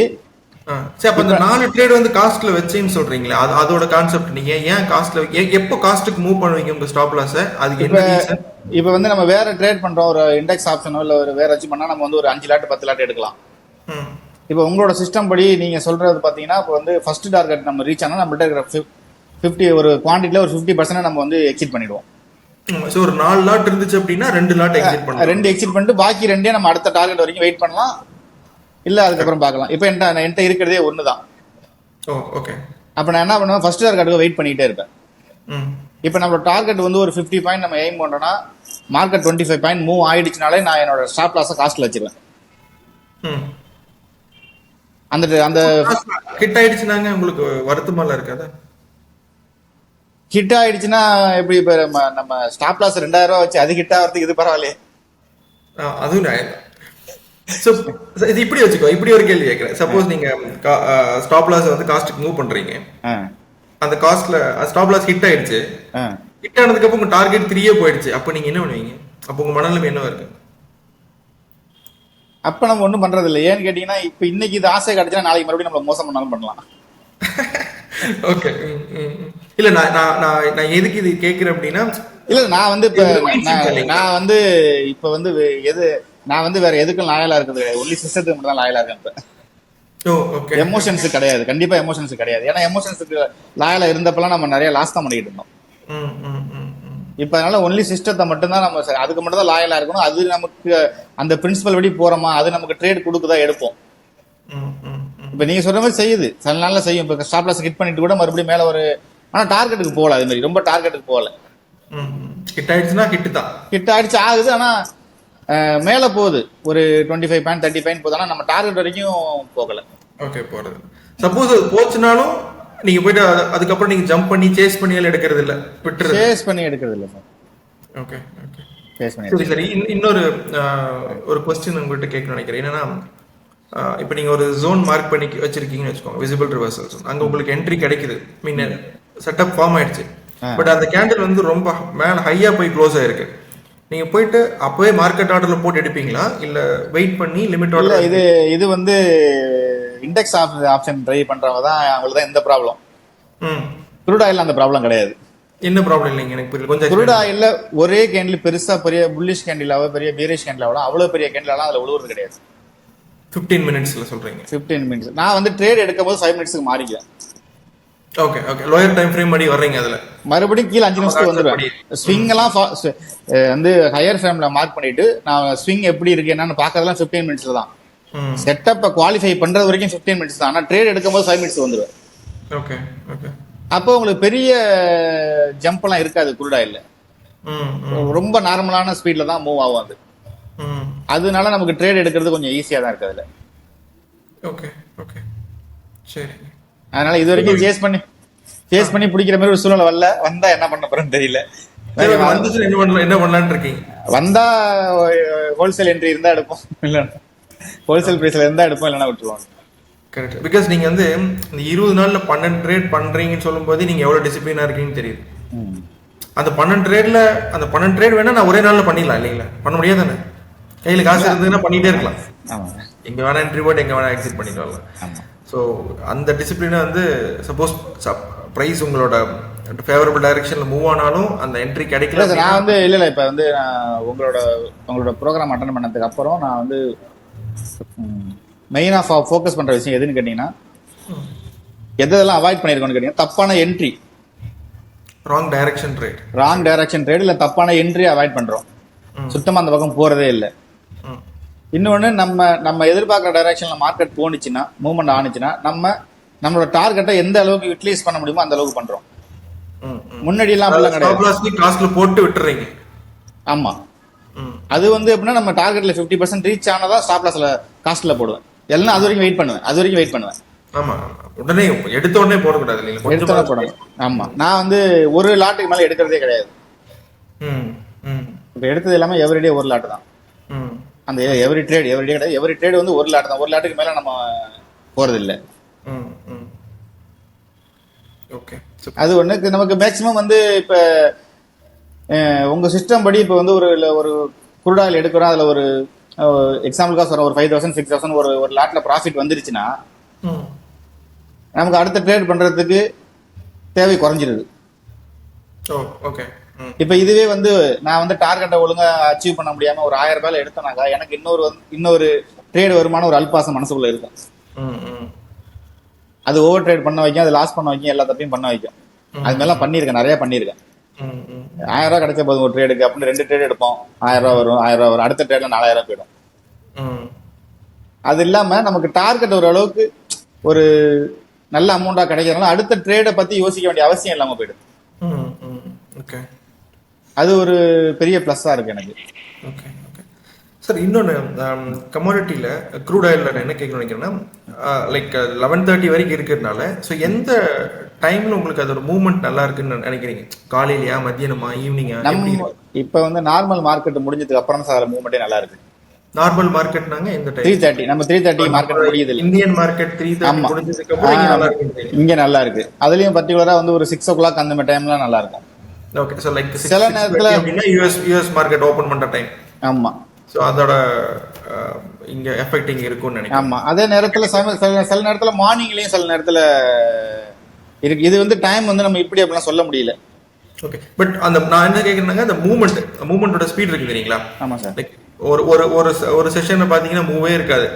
சரி, அப்ப இந்த 4 ட்ரேட் வந்து காஸ்ட்ல வச்சேன்னு சொல்றீங்களா? அதோட கான்செப்ட் நீங்க ஏன் காஸ்ட்ல எப்போ காஸ்ட்டுக்கு மூவ் பண்ணுவீங்க உங்க ஸ்டாப் லாஸ்? அதுக்கு என்ன ரீசன்? இப்போ வந்து நம்ம வேற ட்ரேட் பண்றோம், ஒரு இண்டெக்ஸ் ஆப்ஷனோ இல்ல ஒரு வேற வச்சு பண்ணா நம்ம வந்து ஒரு 5 லாட் 10 லாட் எடுக்கலாம். இப்போ உங்களோட சிஸ்டம் படி நீங்க சொல்றது பாத்தீங்கன்னா, இப்போ வந்து ஃபர்ஸ்ட் டார்கெட் நம்ம ரீச் ஆனா நம்மள்ட்ட இருக்கிற 50 ஒரு குவான்டிட்டில ஒரு 50% நம்ம வந்து எக்ஸிட் பண்ணிடுவோம். சோ ஒரு 4 லாட் இருந்துச்சு அப்படின்னா 2 லாட் எக்ஸிட் பண்ணலாம். 2 எக்ஸிட் பண்ணிட்டு பாக்கி 2 நம்ம அடுத்த டார்கெட் வரைக்கும் வெயிட் பண்ணலாம், இல்ல அதுக்கப்புறம் பார்க்கலாம். இப்போ என்கிட்ட இருக்கிறதே ஒண்ணுதான். ஓகே. அப்ப நான் என்ன பண்ணுவேன், ஃபர்ஸ்ட் டார்கெட்டுக்கு வெயிட் பண்ணிட்டே இருப்பேன். இப்போ நம்மளோட டார்கெட் வந்து ஒரு 50 பாயிண்ட் நம்ம எய்ம் பண்றோம்னா, மார்க்கெட் 25 பாயிண்ட் மூவ் ஆயிடுச்சுனாலே நான் என்னோட ஸ்டாப் லாஸை காஸ்ட்ல வச்சிருவேன். அந்த அந்த ஹிட் ஆயிடுச்சுனாங்க உங்களுக்கு வருத்தமால இருக்காதா? ஹிட் ஆயிடுச்சுன்னா எப்படி? இப்போ நம்ம ஸ்டாப் லாஸ் 2000 ரூபாய் வச்சு அது ஹிட் ஆகிறதுக்கு இது பரவாயில்லையே. அதுவும் இது இப்படி வச்சுக்கோ. இப்படி ஒரு கேள்வி கேட்கிறேன். சப்போஸ் நீங்க ஸ்டாப் லாஸ் வந்து காஸ்ட்டுக்கு மூவ் பண்றீங்க, அந்த காஸ்ட்ல ஸ்டாப் லாஸ் ஹிட் ஆயிடுச்சு, ஹிட் ஆனதுக்கு அப்புறம் உங்க டார்கெட் 3 போயிடுச்சு, அப்ப நீங்க என்ன பண்ணுவீங்க? அப்ப உங்க மனநிலைமை என்ன இருக்கு? அப்ப நம்ம ஒண்ணும் பண்றது இல்லை. ஏன்னு கேட்டீங்கன்னா, இப்ப இன்னைக்கு இது ஆசை கிடைச்சா நாளைக்கு மறுபடியும் நம்மள மோசம் பண்ணாலும் பண்ணலாம். ஓகே. இல்ல நான் எதுக்கு இது கேக்குறேன் அப்படின்னா, இல்ல நான் வந்து இப்ப வந்து எது நான் வந்து வேற எதுக்கும் லாயலா இருக்கிறது கிடையாது. ஒன்லி சிஸ்டத்துக்கு மட்டும் தான் லாயலா இருக்கேன். இப்ப எமோஷன்ஸ் கிடையாது, கண்டிப்பா எமோஷன்ஸ் கிடையாது. ஏன்னா எமோஷன்ஸுக்கு லாயலா இருந்தப்பெல்லாம் நம்ம நிறைய லாஸ் தான் பண்ணிட்டு இருந்தோம். இப்ப அதனால ஒன்லி சிஸ்டத்தை மட்டும்தான் நம்ம அதுக்கு மட்டும் தான் லாயலா இருக்கணும். அது நமக்கு அந்த பிரின்சிபல் படி போறோமா, அது நமக்கு ட்ரேட் கொடுக்குதா எடுப்போம். இப்ப நீங்க சொல்ற மாதிரி செய்யுது, சில நாள்ல செய்யும். இப்ப ஸ்டாப் லாஸ் ஹிட் பண்ணிட்டு கூட மறுபடியும் மேல ஒரு, ஆனா டார்கெட்டுக்கு போகல. அது மாதிரி ரொம்ப டார்கெட்டுக்கு போகல. ஹிட் ஆயிடுச்சுன்னா ஹிட் ஆயிடுச்சு ஆகுது, ஆனா மேல போகுது ஒரு 25 பாயிண்ட் 30 பாயிண்ட் போகுது, ஆனா நம்ம டார்கெட் வரைக்கும் போகல. ஓகே, போறது. சப்போஸ் அது போச்சுனாலும் நீங்க போயிட்டு அதுக்கப்புறம் நீங்க ஜம்ப் பண்ணி சேஸ் பண்ணி எடுக்கிறது இல்ல, விட்டுறது. சேஸ் பண்ணி எடுக்கிறது இல்ல சார். ஓகே. சரி சரி. இன்னொரு ஒரு क्वेश्चन உங்ககிட்ட கேட்க நினைக்கிறேன். என்னன்னா, இப்போ நீங்க ஒரு ஜோன் மார்க் பண்ணி வச்சிருக்கீங்கன்னு வச்சுக்கோங்க, விசிபிள் ரிவர்சல் ஜோன். அங்க உங்களுக்கு என்ட்ரி கிடைக்குது, மீன் செட்டப் ஃபார்ம் ஆயிடுச்சு. பட் அந்த கேண்டில் வந்து ரொம்ப மேல ஹையா போய் க்ளோஸ் ஆயிருக்கு. நீங்க போயிட்டு அப்பவே மார்க்கெட் ஆர்டர்ல போட்டு எடுப்பீங்களா, இல்ல வெயிட் பண்ணி லிமிட் ஆர்டர்? இது வந்து இண்டெக்ஸ் ஆப்ஷன் ட்ரை பண்றவங்க தான், அவங்களுக்கு தான் இந்த ப்ராப்ளம். குரூட் ஆயில் அந்த ப்ராப்ளம் கிடையாது. என்ன ப்ராப்ளம் இல்லைங்க, எனக்கு புரியல. கொஞ்சம் குரூட் ஆயில்ல ஒரே கேண்டில் பெருசா பெரிய புல்லிஷ் கேண்டிலாவோ பெரிய பீரிஷ் கேண்டிலாவோ அவ்வளவு பெரிய கேண்டிலாம் அதுல விழுவுறது கிடையாது. 15 மினிட்ஸ்ல சொல்றீங்க? 15 மினிட்ஸ். நான் வந்து ட்ரேட் எடுக்கும் போது 5 மினிட்ஸ்க்கு மாறிக்கிறேன். ஓகே. லோயர் டைம் ஃப்ரேம் படி வர்றீங்க, அதுல மறுபடியும் கீழ 5 நிமிஷத்துக்கு வந்துருவேன். ஸ்விங் எல்லாம் வந்து ஹையர் ஃப்ரேம்ல மார்க் பண்ணிட்டு நான் ஸ்விங் எப்படி இருக்கு என்னன்னு பாக்கறதெல்லாம் 15 மினிட்ஸ்ல தான். செட்டப் குவாலிஃபை பண்றது வரைக்கும் 15 மினிட்ஸ் தான். ஆனா ட்ரேட் எடுக்கும் போது 5 மினிட்ஸ் வந்துருவேன். ஓகே. அப்போ உங்களுக்கு பெரிய ஜம்ப் எல்லாம் இருக்காது. குரூட் ஆயில்ல ரொம்ப நார்மலான ஸ்பீட்ல தான் மூவ் ஆகும் அது. அதனால நமக்கு ட்ரேட் எடுக்கிறது கொஞ்சம் ஈஸியா தான் இருக்கு அதுல. ஓகே சரி. அதனால இது வரைக்கும் சேஸ் பண்ணி பிடிக்கிற மாதிரி ஒரு சூழ்நிலை வரல. வந்தா என்ன பண்ண போறேன்னு தெரியல. என்ன பண்ணலாம்னு இருக்கீங்க? வந்தா ஹோல்சேல் என்ட்ரி இருந்தா எடுப்போம், இல்ல ஹோல்சேல் பிரைஸ்ல இருந்தா எடுப்போம், இல்லைன்னா விட்டுருவாங்க. கரெக்ட். பிகாஸ் நீங்க வந்து இந்த 20 நாள்ல 12 ட்ரேட் பண்றீங்கன்னு சொல்லும் போது நீங்க எவ்வளவு டிசிப்ளினா இருக்கீங்கன்னு தெரியுது. அந்த 12 ட்ரேட்ல அந்த 12 ட்ரேட் வேணா நான் ஒரே நாள்ல பண்ணிடலாம் இல்லைங்களா? பண்ண முடியாது தானே? கையில காசு இருந்ததுன்னா பண்ணிட்டே இருக்கலாம். எங்க வேணா என்ட்ரி போட்டு எங்க வேணா எக்ஸிட் பண்ணிட்டு வரலாம். ஸோ அந்த டிசிப்ளினை வந்து சப்போஸ் ப்ரைஸ் உங்களோட ஃபேவரபிள் டைரக்ஷன்ல மூவ் ஆனாலும் அந்த என்ட்ரி கிடைக்கல. நான் வந்து இல்ல இப்ப வந்து உங்களோட ப்ரோக்ராம் அட்டன் பண்ணதுக்கு அப்புறம் நான் வந்து மெயினா ஃபோக்கஸ் பண்ற விஷயம் எதுன்னு கேட்டீங்கன்னா, எதெல்லாம் அவாய்ட் பண்ணிருக்கோம்னு கேட்டீங்கன்னா, தப்பான என்ட்ரி, ராங் டைரக்ஷன் ட்ரேட் இல்ல தப்பான என்ட்ரி அவாய்ட் பண்றோம். சுத்தமா அந்த பக்கம் போறதே இல்லை. இன்னொன்னு, நம்ம எதிர்பார்க்குற டைரக்ஷன்ல மார்க்கெட் போனுச்சுன்னா, மூவ்மெண்ட் ஆனிச்சுன்னா, நம்மளோட டார்கெட்டை எந்த அளவுக்கு யூட்டிலைஸ் பண்ண முடியுமோ அந்த அளவுக்கு பண்றோம். முன்னாடி எல்லாம் காஸ்ட்ல போட்டு விட்டுறீங்க. ஆமா, அது வந்து எப்படின்னா, நம்ம டார்கெட்ல 50% ரீச் ஆனதா ஸ்டாப் லாஸ்ல காஸ்ட்ல போடுவேன். எல்லாம் அது வரைக்கும் வெயிட் பண்ணுவேன். ஆமா, உடனே எடுத்த உடனே போடக்கூடாது. ஆமா, நான் வந்து ஒரு லாட்டுக்கு மேல எடுக்கிறதே கிடையாது. இப்ப எடுத்தது எல்லாமே எவ்ரிடே ஒரு லாட் தான். அந்த எவ்ரி ட்ரேட் கிடையாது. எவ்ரி ட்ரேட் வந்து ஒரு லாட் தான். ஒரு லாட்டுக்கு மேல நம்ம போறது இல்லை. அது ஒண்ணு. நமக்கு மேக்சிமம் வந்து இப்ப உங்க சிஸ்டம் படி இப்ப வந்து ஒரு குரூட் ஆயில் எடுக்கிறோம், அதுல ஒரு எக்ஸாம்பிளுக்காக சொல்றேன், ஒரு 5000 6000 ஒரு லாட்ல ப்ராஃபிட் வந்துருச்சுன்னா நமக்கு அடுத்த ட்ரேட் பண்றதுக்கு தேவை குறைஞ்சிருது. ஓகே. இப்ப இதுவே வந்து நான் வந்து டார்கெட்டை ஒழுங்கா அச்சீவ் பண்ண முடியாம ஒரு 1000 ரூபாயில எடுத்தனாக்கா எனக்கு இன்னொரு ட்ரேட் வருமான ஒரு அல்பாசம் மனசுக்குள்ள இருக்கும். அது ஓவர் ட்ரேட் பண்ண வைக்கும், அது லாஸ் பண்ண வைக்கும், எல்லா தப்பையும் பண்ண வைக்கும். அது மாதிரிலாம் பண்ணியிருக்கேன், நிறைய பண்ணியிருக்கேன். 1000 ரூபாய் கிடைச்ச போதும் ஒரு ட்ரேடுக்கு அப்படின்னு 2 ட்ரேட் எடுப்போம், 1000 ரூபாய் வரும், 1000 ரூபாய் வரும், அடுத்த ட்ரேட்ல 4000 போயிடும். அது இல்லாம நமக்கு டார்கெட் ஒரு அளவுக்கு ஒரு நல்ல அமௌண்டா கிடைக்கிறதுனால அடுத்த ட்ரேடை பத்தி யோசிக்க வேண்டிய அவசியம் இல்லாம போயிடும். அது ஒரு பெரிய பிளஸ்ஸா இருக்கு எனக்கு. Okay okay sir. இன்னொன்று, கமாடிட்டியில் க்ரூட் ஆயிலில் என்ன கேட்கணும்னு நினைக்கிறேன்னா, லைக் 11:30 வரைக்கும் இருக்கிறதுனால, ஸோ எந்த டைமில் உங்களுக்கு அதோட மூவ்மெண்ட் நல்லா இருக்குன்னு நினைக்கிறீங்க? காலையிலையா, மத்தியானமா, ஈவினிங்கா? இப்போ வந்து நார்மல் மார்க்கெட் முடிஞ்சதுக்கு அப்புறம் தான் அதில் மூவ்மெண்ட்டே நல்லா இருக்கு. நார்மல் மார்க்கெட்னாங்க இந்த டைம் 3:30, நம்ம 3:30 மார்க்கெட் முடியுது. இந்தியன் மார்க்கெட் 3:30 முடிஞ்சதுக்கு அப்புறம் இங்க நல்லா இருக்கு. அதுலயும் பர்టిక్యులரா வந்து ஒரு 6 o'clock அந்த டைம்ல நல்லா இருக்கும். ஓகே. சோ லைக் சில நேரத்துல அப்படினா யுஎஸ் மார்க்கெட் ஓபன் பண்ற டைம். ஆமா. சோ அதோட இங்க எஃபெக்டிங் இருக்கும்னு நினைக்கிறேன். ஆமா. அதே நேரத்துல சில நேரத்துல மார்னிங்லயும் சில நேரத்துல இருக்கு. இது வந்து டைம் வந்து நம்ம இப்படி அப்படிலாம் சொல்ல முடியல. ஓகே. பட் அந்த நான் என்ன கேக்குறேன்னா, அந்த மூவ்மெண்டோட ஸ்பீட் இருக்கு தெரியுங்களா? ஆமா சார். லைக் ஒரு செஷன்ல பாத்தீங்கன்னா மூவே இருக்காது,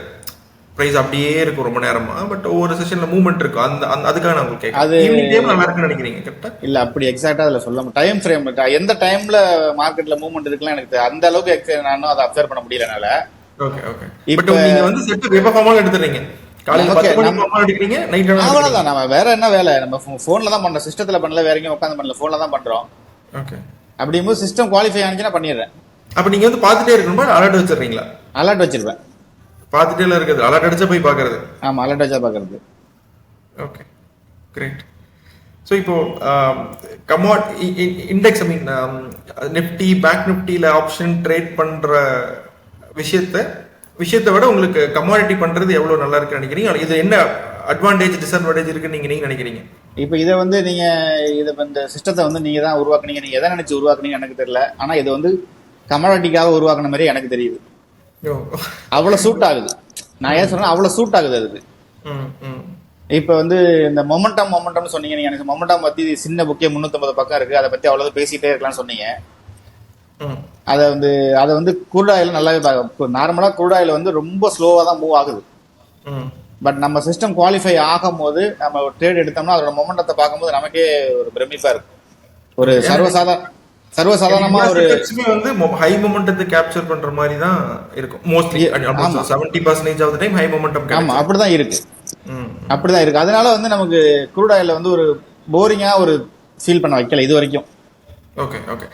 பிரைஸ் அப்படியே இருக்கும் ரொம்ப நேரமா. பட் ஒவ்வொரு செஷன்ல மூவ்மெண்ட் இருக்கும். அதுக்காக நான் உங்களுக்கு கேட்கிறேன். அது ஈவினிங் டைம் நல்லா இருக்குன்னு நினைக்கிறீங்க? கரெக்ட்டா? இல்ல, அப்படி எக்ஸாக்ட்டா அதுல சொல்ல முடியும். டைம் ஃப்ரேம் எந்த டைம்ல மார்க்கெட்ல மூவ்மெண்ட் இருக்குலாம் எனக்கு அந்த அளவுக்கு நானும் அதை அப்சர்வ் பண்ண முடியலனால. Okay okay. பட் நீங்க வந்து செட் எப்ப ஃபார்மல் எடுத்துறீங்க? காலையில 10 மணிக்கு ஃபார்மல் எடுக்கிறீங்க, நைட் அவ்வளவுதான். நம்ம வேற என்ன வேலை, நம்ம போன்ல தான் பண்றோம், சிஸ்டத்துல பண்ணல, வேற எங்கேயும் உட்கார்ந்து பண்ணல, போன்ல தான் பண்றோம். ஓகே. அப்படிங்கும்போது சிஸ்டம் குவாலிஃபை ஆனிச்சுன்னா பண்ணிடுறேன். அப்ப நீங்க வந்து பாத்துட்டே இருக்கணுமா, அலர்ட் வச்சிடுறீங்களா? அலர்ட் வச்சிருப்பேன். பாத்துட்டே இருக்குது, அலர்ட் அடிச்சா போய் பாக்குறது. ஆமா, அலர்ட் அடிச்சா பாக்குறது. Okay, great. ஸோ இப்போ index, I mean Nifty, bank நிஃப்டியில் ஆப்ஷன் ட்ரேட் பண்ற விஷயத்தை விட உங்களுக்கு கமாடிட்டி பண்றது எவ்வளவு நல்லா இருக்குன்னு நினைக்கிறீங்க? இது என்ன அட்வான்டேஜ் டிஸ்அட்வான்டேஜ் இருக்குன்னு நீங்க நினைக்கிறீங்க? இப்போ இதை வந்து நீங்க இந்த சிஸ்டத்தை வந்து நீங்க தான் உருவாக்குனீங்க, நீங்க எதை நினைச்சு உருவாக்குனீங்க எனக்கு தெரியல. ஆனா இது வந்து கமாடிட்டிக்காக உருவாக்குன மாதிரி எனக்கு தெரியுது. அவ்வளவு சூட் ஆகுது. நான் ஏன் சொல்றேன், அவ்வளவு சூட் ஆகுது அதுக்கு. இப்ப வந்து இந்த மொமெண்டம் சொன்னீங்க. நீங்க எனக்கு மொமெண்டம் பத்தி சின்ன புக்கே 350 பக்கம் இருக்கு, அதை பத்தி அவ்வளவு பேசிட்டே இருக்கலாம்னு சொன்னீங்க. அதை வந்து க்ரூட் ஆயில் நல்லாவே நார்மலா க்ரூட் ஆயில் வந்து ரொம்ப ஸ்லோவா தான் மூவ் ஆகுது. பட் நம்ம சிஸ்டம் குவாலிஃபை ஆகும் போது நம்ம ட்ரேட் எடுத்தோம்னா அதோட மொமெண்டத்தை பார்க்கும்போது நமக்கே ஒரு பிரமிப்பா இருக்கு. ஒரு சர்வசாதாரணமா ஒரு வந்து ஹை மொமெண்டத்தை கேப்சர் பண்ற மாதிரி தான் இருக்கும் mostly. 70% of the time high momentum. ஆமா, அப்படிதான் இருக்கு. அதனால வந்து நமக்கு க்ரூட் ஆயில்ல வந்து ஒரு போரிங்கா ஒரு ஃபீல் பண்ண வைக்கல இது வரைக்கும். Okay okay.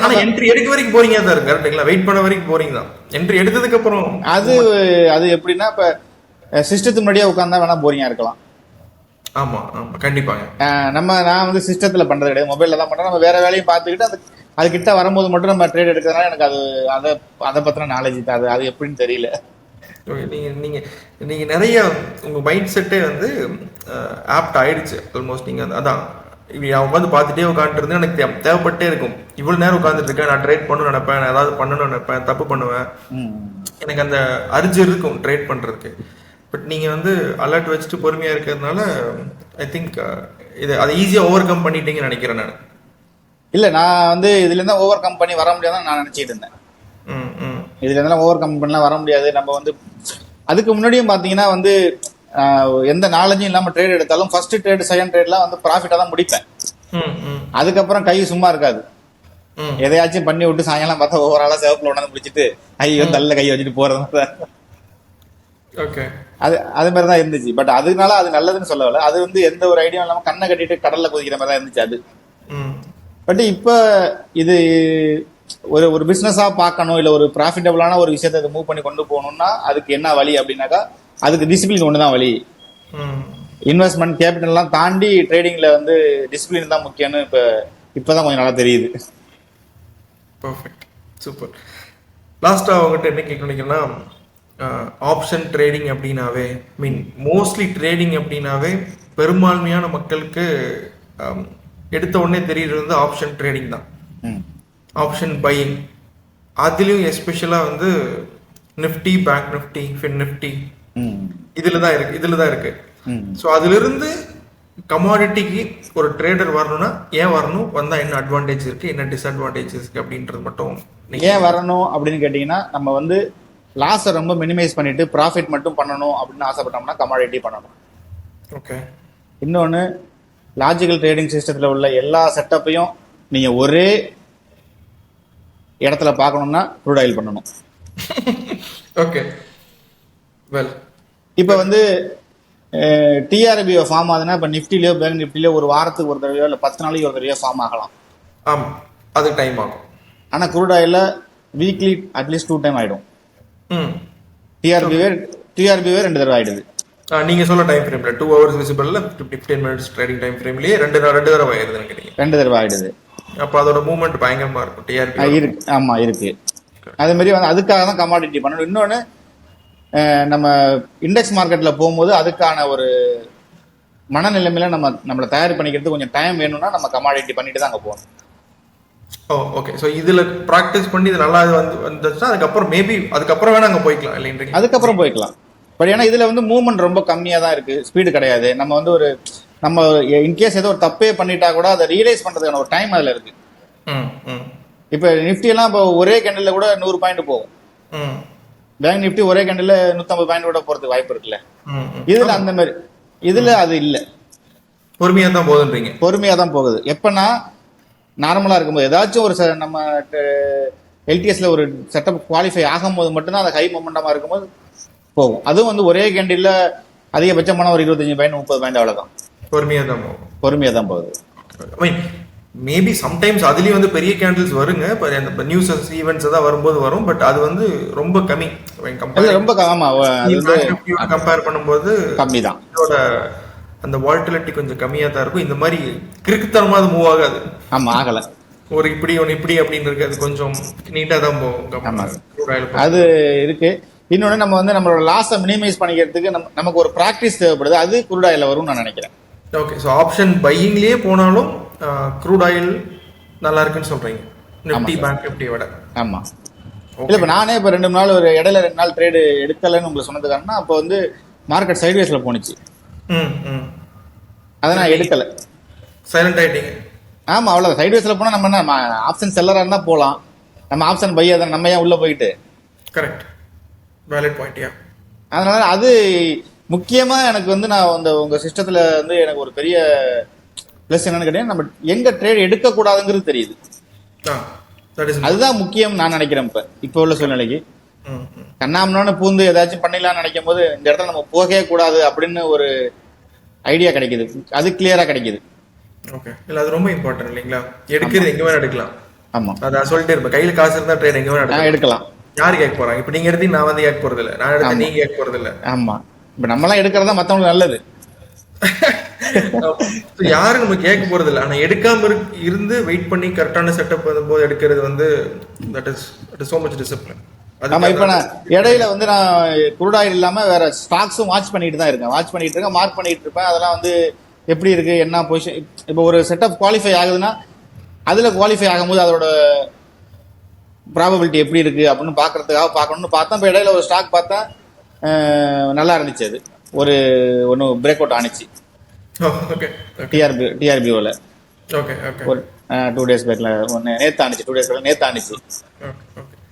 ஆனா என்ட்ரி எடுக்க வரைக்கும் போரிங்கா தான் இருக்கு. கரெக்ட்டுங்களா? வெயிட் பண்ண வரைக்கும் போரிங் தான். என்ட்ரி எடுத்ததுக்கு அப்புறம் அது எப்படின்னா, இப்ப சிஸ்டத்துக்கு முன்னாடியே உட்கார்ந்தா வேணா போரிங்கா இருக்கலாம். ஆமா ஆமா, கண்டிப்பாங்க. நான் வந்து சிஸ்டத்துல பண்றது கிடையாது, மொபைல்ல தான் பண்றேன். நம்ம வேற வேலையும் பார்த்துக்கிட்டு அது கிட்ட வரும்போது மட்டும் நம்ம ட்ரேட் எடுக்கிறதுனால எனக்கு அதை பத்தின நாலேஜ் தான். அது எப்படின்னு தெரியல. நீங்க நிறைய உங்க மைண்ட் செட்டே வந்து ஆப்ட் ஆயிடுச்சு ஆல்மோஸ்ட். நீங்க அதான் உட்காந்து பார்த்துட்டே உட்காந்துட்டு எனக்கு தேவைப்பட்டே இருக்கும். இவ்வளவு நேரம் உட்காந்துட்டு இருக்கேன், நான் ட்ரேட் பண்ணணும்னு நினைப்பேன், நான் ஏதாவது பண்ணணும்னு நினைப்பேன், தப்பு பண்ணுவேன், எனக்கு அந்த அர்ஜ் இருக்கும் ட்ரேட் பண்றதுக்கு. பட் நீங்க வந்து அலர்ட் வச்சுட்டு பொறுமையா இருக்கிறதுனால ஐ திங்க் அதை ஈஸியா ஓவர் கம் பண்ணிட்டீங்கன்னு நினைக்கிறேன் நான். இல்ல, நான் வந்து இதுல இருந்தா ஓவர் கம் பண்ணி வர முடியாதுன்னு நான் நினைச்சிட்டு இருந்தேன். இதுல இருந்தா ஓவர் கம் பண்ணலாம் வர முடியாது. நம்ம வந்து அதுக்கு முன்னாடியும் பாத்தீங்கன்னா வந்து எந்த நாலேஜும் இல்லாம ட்ரேட் எடுத்தாலும் ஃபர்ஸ்ட் ட்ரேட் செகண்ட் ட்ரேட்லாம் வந்து ப்ராஃபிட்டா தான் முடிப்பேன். அதுக்கப்புறம் கை சும்மா இருக்காது. எதையாச்சும் பண்ணி விட்டு சாயங்காலம் பார்த்தா ஓவராலா சிவப்புல உடனே பிடிச்சிட்டு ஐயோ தள்ள கை வச்சுட்டு போறது. அது மாதிரிதான் இருந்துச்சு. பட் அதனால அது நல்லதுன்னு சொல்லல. அது வந்து எந்த ஒரு ஐடியா இல்லாம கண்ணை கட்டிட்டு கடல்ல குதிக்கிற மாதிரி தான் இருந்துச்சு அது. பட் இப்ப இது ஒரு பிசினஸா பார்க்கணும், இல்ல ஒரு ப்ராஃபிட்டபிளான ஒரு விஷயத்தை மூவ் பண்ணி கொண்டு போகணும்னா அதுக்கு என்ன வழி அப்படின்னாக்கா, அதுக்கு டிசிப்ளின் ஒண்ணுதான் வழி. இன்வெஸ்ட்மெண்ட் கேபிட்டல்லாம் தாண்டி ட்ரேடிங்ல வந்து டிசிப்ளின் தான் முக்கியம்னு இப்பதான் கொஞ்சம் நல்லா தெரியுது. Perfect, super. லாஸ்டா அவங்ககிட்ட என்ன கேட்கணும்னா, ஆப்ஷன் ட்ரேடிங் அப்படின்னாவே மோஸ்ட்லி ட்ரேடிங் அப்படின்னாவே பெரும்பான்மையான மக்களுக்கு எடுத்த உடனே தெரியுறது வந்து ஆப்ஷன் ட்ரேடிங் தான். ஆப்ஷன் பையிங், அதுலேயும் எஸ்பெஷலாக வந்து Nifty, bank Nifty, fin Nifty இதுல தான் இருக்கு. ஸோ அதுல இருந்து கமாடிட்டிக்கு ஒரு ட்ரேடர் வரணும்னா ஏன் வரணும், வந்தா என்ன அட்வான்டேஜ் இருக்கு, என்ன டிஸ்அட்வான்டேஜ் இருக்கு அப்படின்றது மட்டும் ஏன் வரணும் அப்படின்னு கேட்டீங்கன்னா, நம்ம வந்து லாஸை ரொம்ப மினிமைஸ் பண்ணிட்டு ப்ராஃபிட் மட்டும் பண்ணணும் அப்படின்னு ஆசைப்பட்டோம்னா கமாடிட்டி பண்ணணும். ஓகே. இன்னொன்று, லாஜிக்கல் ட்ரேடிங் சிஸ்டத்தில் உள்ள எல்லா செட்டப்பையும் நீங்கள் ஒரே இடத்துல பார்க்கணும்னா க்ரூட் ஆயில் பண்ணணும். ஓகே. வெல், இப்போ வந்து டிஆர்பிஓ ஃபார்ம் ஆகுதுன்னா இப்போ நிஃப்டிலையோ பேங்க் நிஃப்டிலையோ ஒரு வாரத்துக்கு ஒரு தடவையோ இல்லை 10 நாளைக்கு ஒரு தடவையோ ஃபார்ம் ஆகலாம். ஆமாம், அது டைம் ஆகும். ஆனால் க்ரூட் ஆயிலில் வீக்லி அட்லீஸ்ட் 2 டைம் ஆகிடும். டிஆர்பிஓ 2 தடவை ஆகிடுது. நீங்க சொல்ல டைம் ஃப்ரேம்ல 2 hours விசிபிள்ல 15 minutes ட்ரேடிங் டைம் ஃப்ரேம்லயே ரெண்டு தடவை ஆயிடுது நினைக்கிறீங்க? 2 தடவை ஆயிடுது. அப்ப அதோட மூவ்மெண்ட் பயங்கரமா இருக்கும். டிஆர்பி இருக்கு. ஆமா இருக்கு. அதே மாதிரி வந்து அதுக்காக தான் கமாடிட்டி பண்ணணும். இன்னொன்று, நம்ம இண்டெக்ஸ் மார்க்கெட்ல போகும்போது அதுக்கான ஒரு மனநிலைமையில நம்மளை தயார் பண்ணிக்கிறது கொஞ்சம் டைம் வேணும்னா நம்ம கமாடிட்டி பண்ணிட்டு தான் அங்கே போகணும். ஓ ஓகே. ஸோ இதுல ப்ராக்டிஸ் பண்ணி இது நல்லா வந்துச்சுன்னா அதுக்கப்புறம் வேணா அங்கே போய்க்கலாம் இல்லைன்றீங்க? அதுக்கப்புறம் போய்க்கலாம். பட் ஏன்னா இதுல வந்து மூவ்மெண்ட் ரொம்ப கம்மியா தான் இருக்கு, ஸ்பீடு கிடையாது. நம்ம வந்து நம்ம இன்கேஸ் ஏதோ ஒரு தப்பே பண்ணிட்டா கூட அதை ரியலைஸ் பண்றதுக்கான ஒரு டைம் அதுல இருக்கு. இப்ப நிஃப்டி எல்லாம் இப்போ ஒரே கேண்டில்ல கூட 100 பாயிண்ட் போகும். பேங்க் நிஃப்டி ஒரே கேண்டில்ல 150 பாயிண்ட் கூட போறதுக்கு வாய்ப்பு இருக்குல்ல. இதுல அந்த மாதிரி, இதுல அது இல்ல, பொறுமையா தான் போகுதுன்றீங்க? பொறுமையா தான் போகுது. எப்பன்னா நார்மலா இருக்கும்போது ஏதாச்சும் ஒரு நம்ம எல்டிஎஸ்ல ஒரு செட்டப் குவாலிஃபை ஆகும் போது மட்டும்தான் அது ஹை மொமெண்டமா இருக்கும்போது போகும். அதுவும் வந்து ஒரே கேண்டில்ல அதிகபட்சமான ஒரு 25 பாயிண்ட் 30 பாயிண்ட் அவ்வளவுதான். பொறுமையா தான் போகுது. மேபி சம்டைம்ஸ் அதுலயும் வந்து பெரிய கேண்டில்ஸ் வருங்க, அந்த நியூஸ் ஈவென்ட்ஸ் தான் வரும்போது வரும். பட் அது வந்து ரொம்ப கம்மி. ரொம்ப கம்பேர் பண்ணும்போது கம்மி தான். இதோட அந்த வால்டிலிட்டி கொஞ்சம் கம்மியா தான் இருக்கும். இந்த மாதிரி கிறுக்குத்தனமா அது மூவ் ஆகாது. ஆமா, ஆகல. ஒரு இப்படி ஒன்று இப்படி அப்படின்னு இருக்கு. அது கொஞ்சம் நீட்டா தான் போகும். அது இருக்கு. இன்னொன்று, நம்ம வந்து நம்மளோட லாஸை மினிமைஸ் பண்ணிக்கிறதுக்கு நமக்கு ஒரு ப்ராக்டிஸ் தேவைப்படுது. அது க்ரூட் ஆயில்ல வரும்னு நான் நினைக்கிறேன். ஓகே. ஸோ ஆப்ஷன் பையிங்லேயே போனாலும் க்ரூட் ஆயில் நல்லா இருக்குன்னு சொல்றீங்க, நிஃப்டி பேங்க் நிஃப்டி விட? ஆமா. இல்லை, இப்போ நானே இப்போ 2 நாள் ஒரு இடையில 2 நாள் ட்ரேடு எடுக்கலைன்னு உங்களுக்கு சொன்னதுக்காரனா, அப்போ வந்து மார்க்கெட் சைட்வேஸ்ல போனிச்சு. அதை நான் எடுக்கலை, சைலண்ட் ஆயிட்டீங்க. ஆமா, அவ்வளோ. சைட்வேஸ்ல போனால் நம்ம என்ன ஆப்ஷன் செல்லராக இருந்தால் போகலாம், நம்ம ஆப்ஷன் பையா தான், நம்ம ஏன் உள்ள போயிட்டு? Correct, valid point. அதனால அது முக்கியமா எனக்கு வந்து நான் உங்க சிஸ்டத்துல வந்து எனக்கு ஒரு பெரிய பிளஸ் என்னன்னு கேட்டீங்கன்னா, நம்ம எங்க ட்ரேட் எடுக்க கூடாதுங்கிறது தெரியுது. அதுதான் முக்கியம் நான் நினைக்கிறேன். இப்ப உள்ள சூழ்நிலைக்கு கண்ணாமனு பூந்து ஏதாச்சும் பண்ணிடலாம்னு நினைக்கும் போது இந்த இடத்துல நம்ம போகவே கூடாது அப்படின்னு ஒரு ஐடியா கிடைக்குது. அது கிளியரா கிடைக்குது. ஓகே. இல்ல, அது ரொம்ப இம்பார்ட்டன்ட் இல்லைங்களா? எடுக்கிறது எங்க வேணா எடுக்கலாம். ஆமா, அதான் சொல்லிட்டே இருப்பேன். கையில காசு இருந்தா ட்ரேட் எங்க வேணா எடுக்கலாம். யாரு கேட்க போறாங்க? இப்ப நீங்க எடுத்து நான் வந்து கேட்க போறது இல்ல, நான் எடுத்து நீங்க கேட்க போறது இல்ல. ஆமா, இப்ப நம்மளாம் எடுக்கிறதா மத்தவங்களுக்கு நல்லது. யாரும் நம்ம கேட்க போறது இல்ல. ஆனா எடுக்காம இருந்து வெயிட் பண்ணி கரெக்டான செட்டப் போது எடுக்கிறது வந்து that is so much discipline. ஆமா. இப்ப நான் இடையில வந்து நான் க்ரூட் ஆயில் இல்லாம வேற ஸ்டாக்ஸும் வாட்ச் பண்ணிட்டு தான் இருக்கேன். மார்க் பண்ணிட்டு இருப்பேன். அதெல்லாம் வந்து எப்படி இருக்கு, என்ன பொசிஷன். இப்போ ஒரு செட்டப் குவாலிஃபை ஆகுதுன்னா அதுல குவாலிஃபை ஆகும்போது அதோட ப்ராபபிலிட்டி எப்படி இருக்கு அப்படின்னு பார்க்கணும்னு பார்த்தா, இப்போ இடையில ஒரு ஸ்டாக் பார்த்தா நல்லா இருந்துச்சு. அது ஒன்று பிரேக் அவுட் ஆனிச்சு டிஆர்பிஓல. ஒரு 2 days பேக்ல நேத்து ஆனிச்சு. 2 days நேத்து ஆனிச்சு.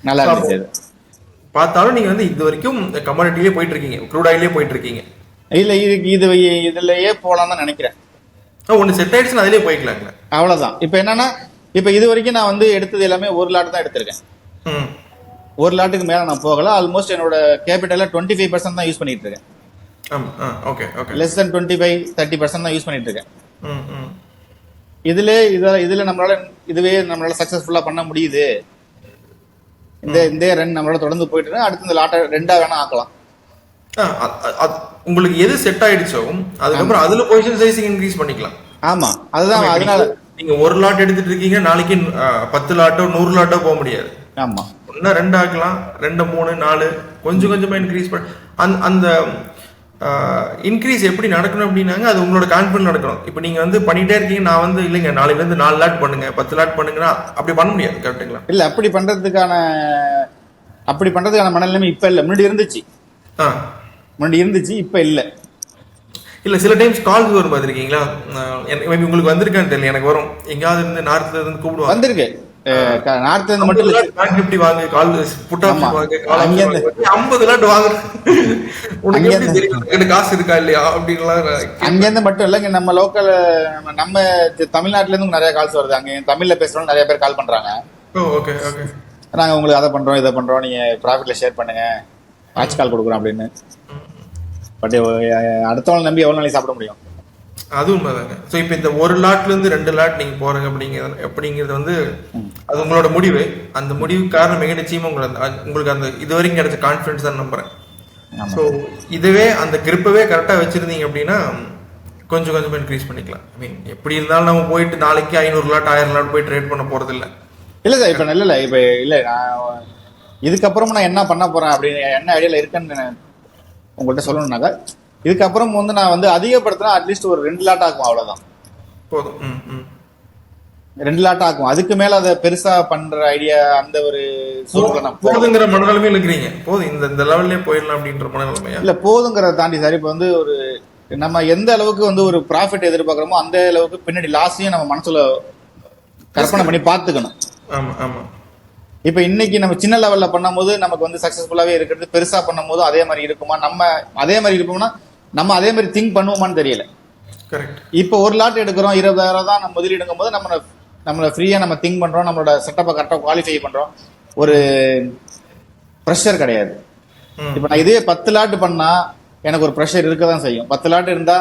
நல்லா இருந்துச்சு. அது பார்த்தாலும் நீங்க வந்து இது வரைக்கும் கமாடிட்டிலே போயிட்டு இருக்கீங்க, க்ரூட் ஆயிலே போயிட்டு இருக்கீங்க. இல்ல, இதுலயே போலாம் தான் நினைக்கிறேன். ஒன்னு செட் ஆயிடுச்சுன்னா அதிலே போய்க்கலாங்க, அவ்வளவுதான். இப்ப என்னன்னா, இப்ப இது வரைக்கும் நான் வந்து எடுத்தது எல்லாமே ஒரு லாட் தான் எடுத்திருக்கேன். ஒரு லாட்டுக்கு மேல நான் போகல. ஆல்மோஸ்ட் என்னோட கேபிட்டல்ல 25% தான் யூஸ் பண்ணிட்டு இருக்கேன். லெஸ் தென் 25-30% தான் யூஸ் பண்ணிட்டு இருக்கேன். இதுல நம்மளால சக்சஸ்ஃபுல்லா பண்ண முடியுது. இந்த ரன் நம்மளால தொடர்ந்து போயிட்டு இருக்கு. அடுத்து இந்த லாட்டை 2ஆ வேணா ஆக்கலாம். உங்களுக்கு எது செட் ஆயிடுச்சோ அதுக்கப்புறம் அதுல பொசிஷன் சைசிங் இன்க்ரீஸ் பண்ணிக்கலாம். ஆமா, அதுதான். அதனால நீங்க ஒரு லாட் எடுத்துட்டு இருக்கீங்க, நாளைக்கு 10 லாட்டோ 100 லாட்டோ போக முடியாது. ஆமா, ஒன்னா 2 ஆக்கலாம், 2 3 4 கொஞ்சம் கொஞ்சமா இன்க்ரீஸ் பண்ண அந்த இன்க்ரீஸ் எப்படி நடக்கணும் அப்படின்னாங்க, அது உங்களோட கான்ஃபிடன்ஸ் நடக்கணும். இப்போ நீங்க வந்து பண்ணிட்டே இருக்கீங்க, நான் வந்து இல்லைங்க நாளைல இருந்து 4 லாட் பண்ணுங்க 10 லாட் பண்ணுங்கன்னா அப்படி பண்ண முடியாது. கரெக்டுங்களா? இல்ல, அப்படி பண்றதுக்கான அப்படி பண்றதுக்கான மனநிலைமை இப்ப இல்ல. முன்னாடி இருந்துச்சு, இப்ப இல்ல. இல்ல சில டைம்ஸ் கால்ஸ் வரும் பாத்திருக்கீங்களா? உங்களுக்கு வந்திருக்கான்னு தெரியல, எனக்கு வரும். எங்கயாவது இருந்து நார்த்ல இருந்து கூப்பிடுவாங்க. வந்திருக்கு. நார்த்ல இருந்து மட்டும் இல்ல, பேங்க் நிஃப்டி வாங்க, கால் புட் ஆப்ஷன் வாங்க, கால் ஆப்ஷன் வாங்க, 50 லாட் வாங்க. உனக்கு எப்படி தெரியும் எனக்கு காசு இருக்கா இல்லையா அப்படின்லாம். அங்க இருந்து மட்டும் இல்ல, இங்க நம்ம லோக்கல் நம்ம தமிழ்நாட்டுல இருந்து நிறைய கால்ஸ் வருது. அங்க தமிழ்ல பேசுறவங்க நிறைய பேர் கால் பண்றாங்க. ஓகே ஓகே, நாங்க உங்களுக்கு அதை பண்றோம் இதை பண்றோம், நீங்க ப்ராஃபிட்ல ஷேர் பண்ணுங்க, வாட்ச் கால் கொடுக்குறோம் அப்படின்னு. பட் அடுத்தவங்க நம்பி எவ்வளவு நாளைக்கு சாப்பிட முடியும்? அது உண்மைதாங்க. ஸோ இப்போ இந்த 1 லாட்ல இருந்து 2 லாட் நீங்க போறீங்க அப்படிங்கிறது வந்து அது உங்களோட முடிவு. அந்த முடிவு காரணம் எங்க நிச்சயமா உங்களுக்கு அந்த இது வரைக்கும் கிடைச்ச கான்ஃபிடன்ஸ் தான் நம்புறேன். ஸோ இதுவே அந்த கிரிப்பவே கரெக்டா வச்சிருந்தீங்க அப்படின்னா கொஞ்சம் கொஞ்சமா இன்க்ரீஸ் பண்ணிக்கலாம். ஐ மீன் எப்படி இருந்தாலும் நம்ம போயிட்டு நாளைக்கு 500 லாட் 1000 லாட் போய் ட்ரேட் பண்ண போறது இல்லை. இல்ல சார், இப்ப இல்ல இப்ப இல்ல, நான் இதுக்கப்புறம் நான் என்ன பண்ண போறேன் அப்படின்னு என்ன ஐடியால இருக்குன்னு உங்கள்கிட்ட சொல்லணும்னாக்கா, இதுக்கப்புறம் வந்து நான் வந்து அதிகப்படுத்தினா அட்லீஸ்ட் ஒரு 2 லாட் ஆகும், அவ்வளவுதான் போதும். 2 லாட் ஆகும். அதுக்கு மேல அதை பெருசா பண்ற ஐடியா அந்த ஒரு சூழ்நிலை போதுங்கிற மனநிலைமையில இருக்கிறீங்க. போதும், இந்த லெவல்லே போயிடலாம் அப்படின்ற மனநிலைமையா? இல்ல போதுங்கிறத தாண்டி சார், இப்ப வந்து ஒரு நம்ம எந்த அளவுக்கு வந்து ஒரு ப்ராஃபிட் எதிர்பார்க்கிறோமோ அந்த அளவுக்கு பின்னாடி லாஸையும் நம்ம மனசுல கற்பனை பண்ணி பார்த்துக்கணும். ஆமா ஆமா. இப்ப இன்னைக்கு நம்ம சின்ன லெவல்ல பண்ணும் போது நமக்கு வந்து சக்சஸ்ஃபுல்லாவே இருக்கிறது, பெருசா பண்ணும் போது அதே மாதிரி இருக்குமா, நம்ம அதே மாதிரி இருப்போம்னா நம்ம அதே மாதிரி திங்க் பண்ணுவோமான்னு தெரியல. இப்ப 1 லாட் எடுக்கிறோம், 20,000 தான் நம்ம முதலீடுங்கும் போது நம்மள ஃப்ரீயா நம்ம திங்க் பண்றோம், நம்மளோட செட்டப்பை கரெக்டா குவாலிஃபை பண்றோம், ஒரு ப்ரெஷர் கிடையாது. இப்ப நான் இதே 10 லாட் பண்ணா எனக்கு ஒரு ப்ரெஷர் இருக்கதான் செய்யும். 10 லாட் இருந்தா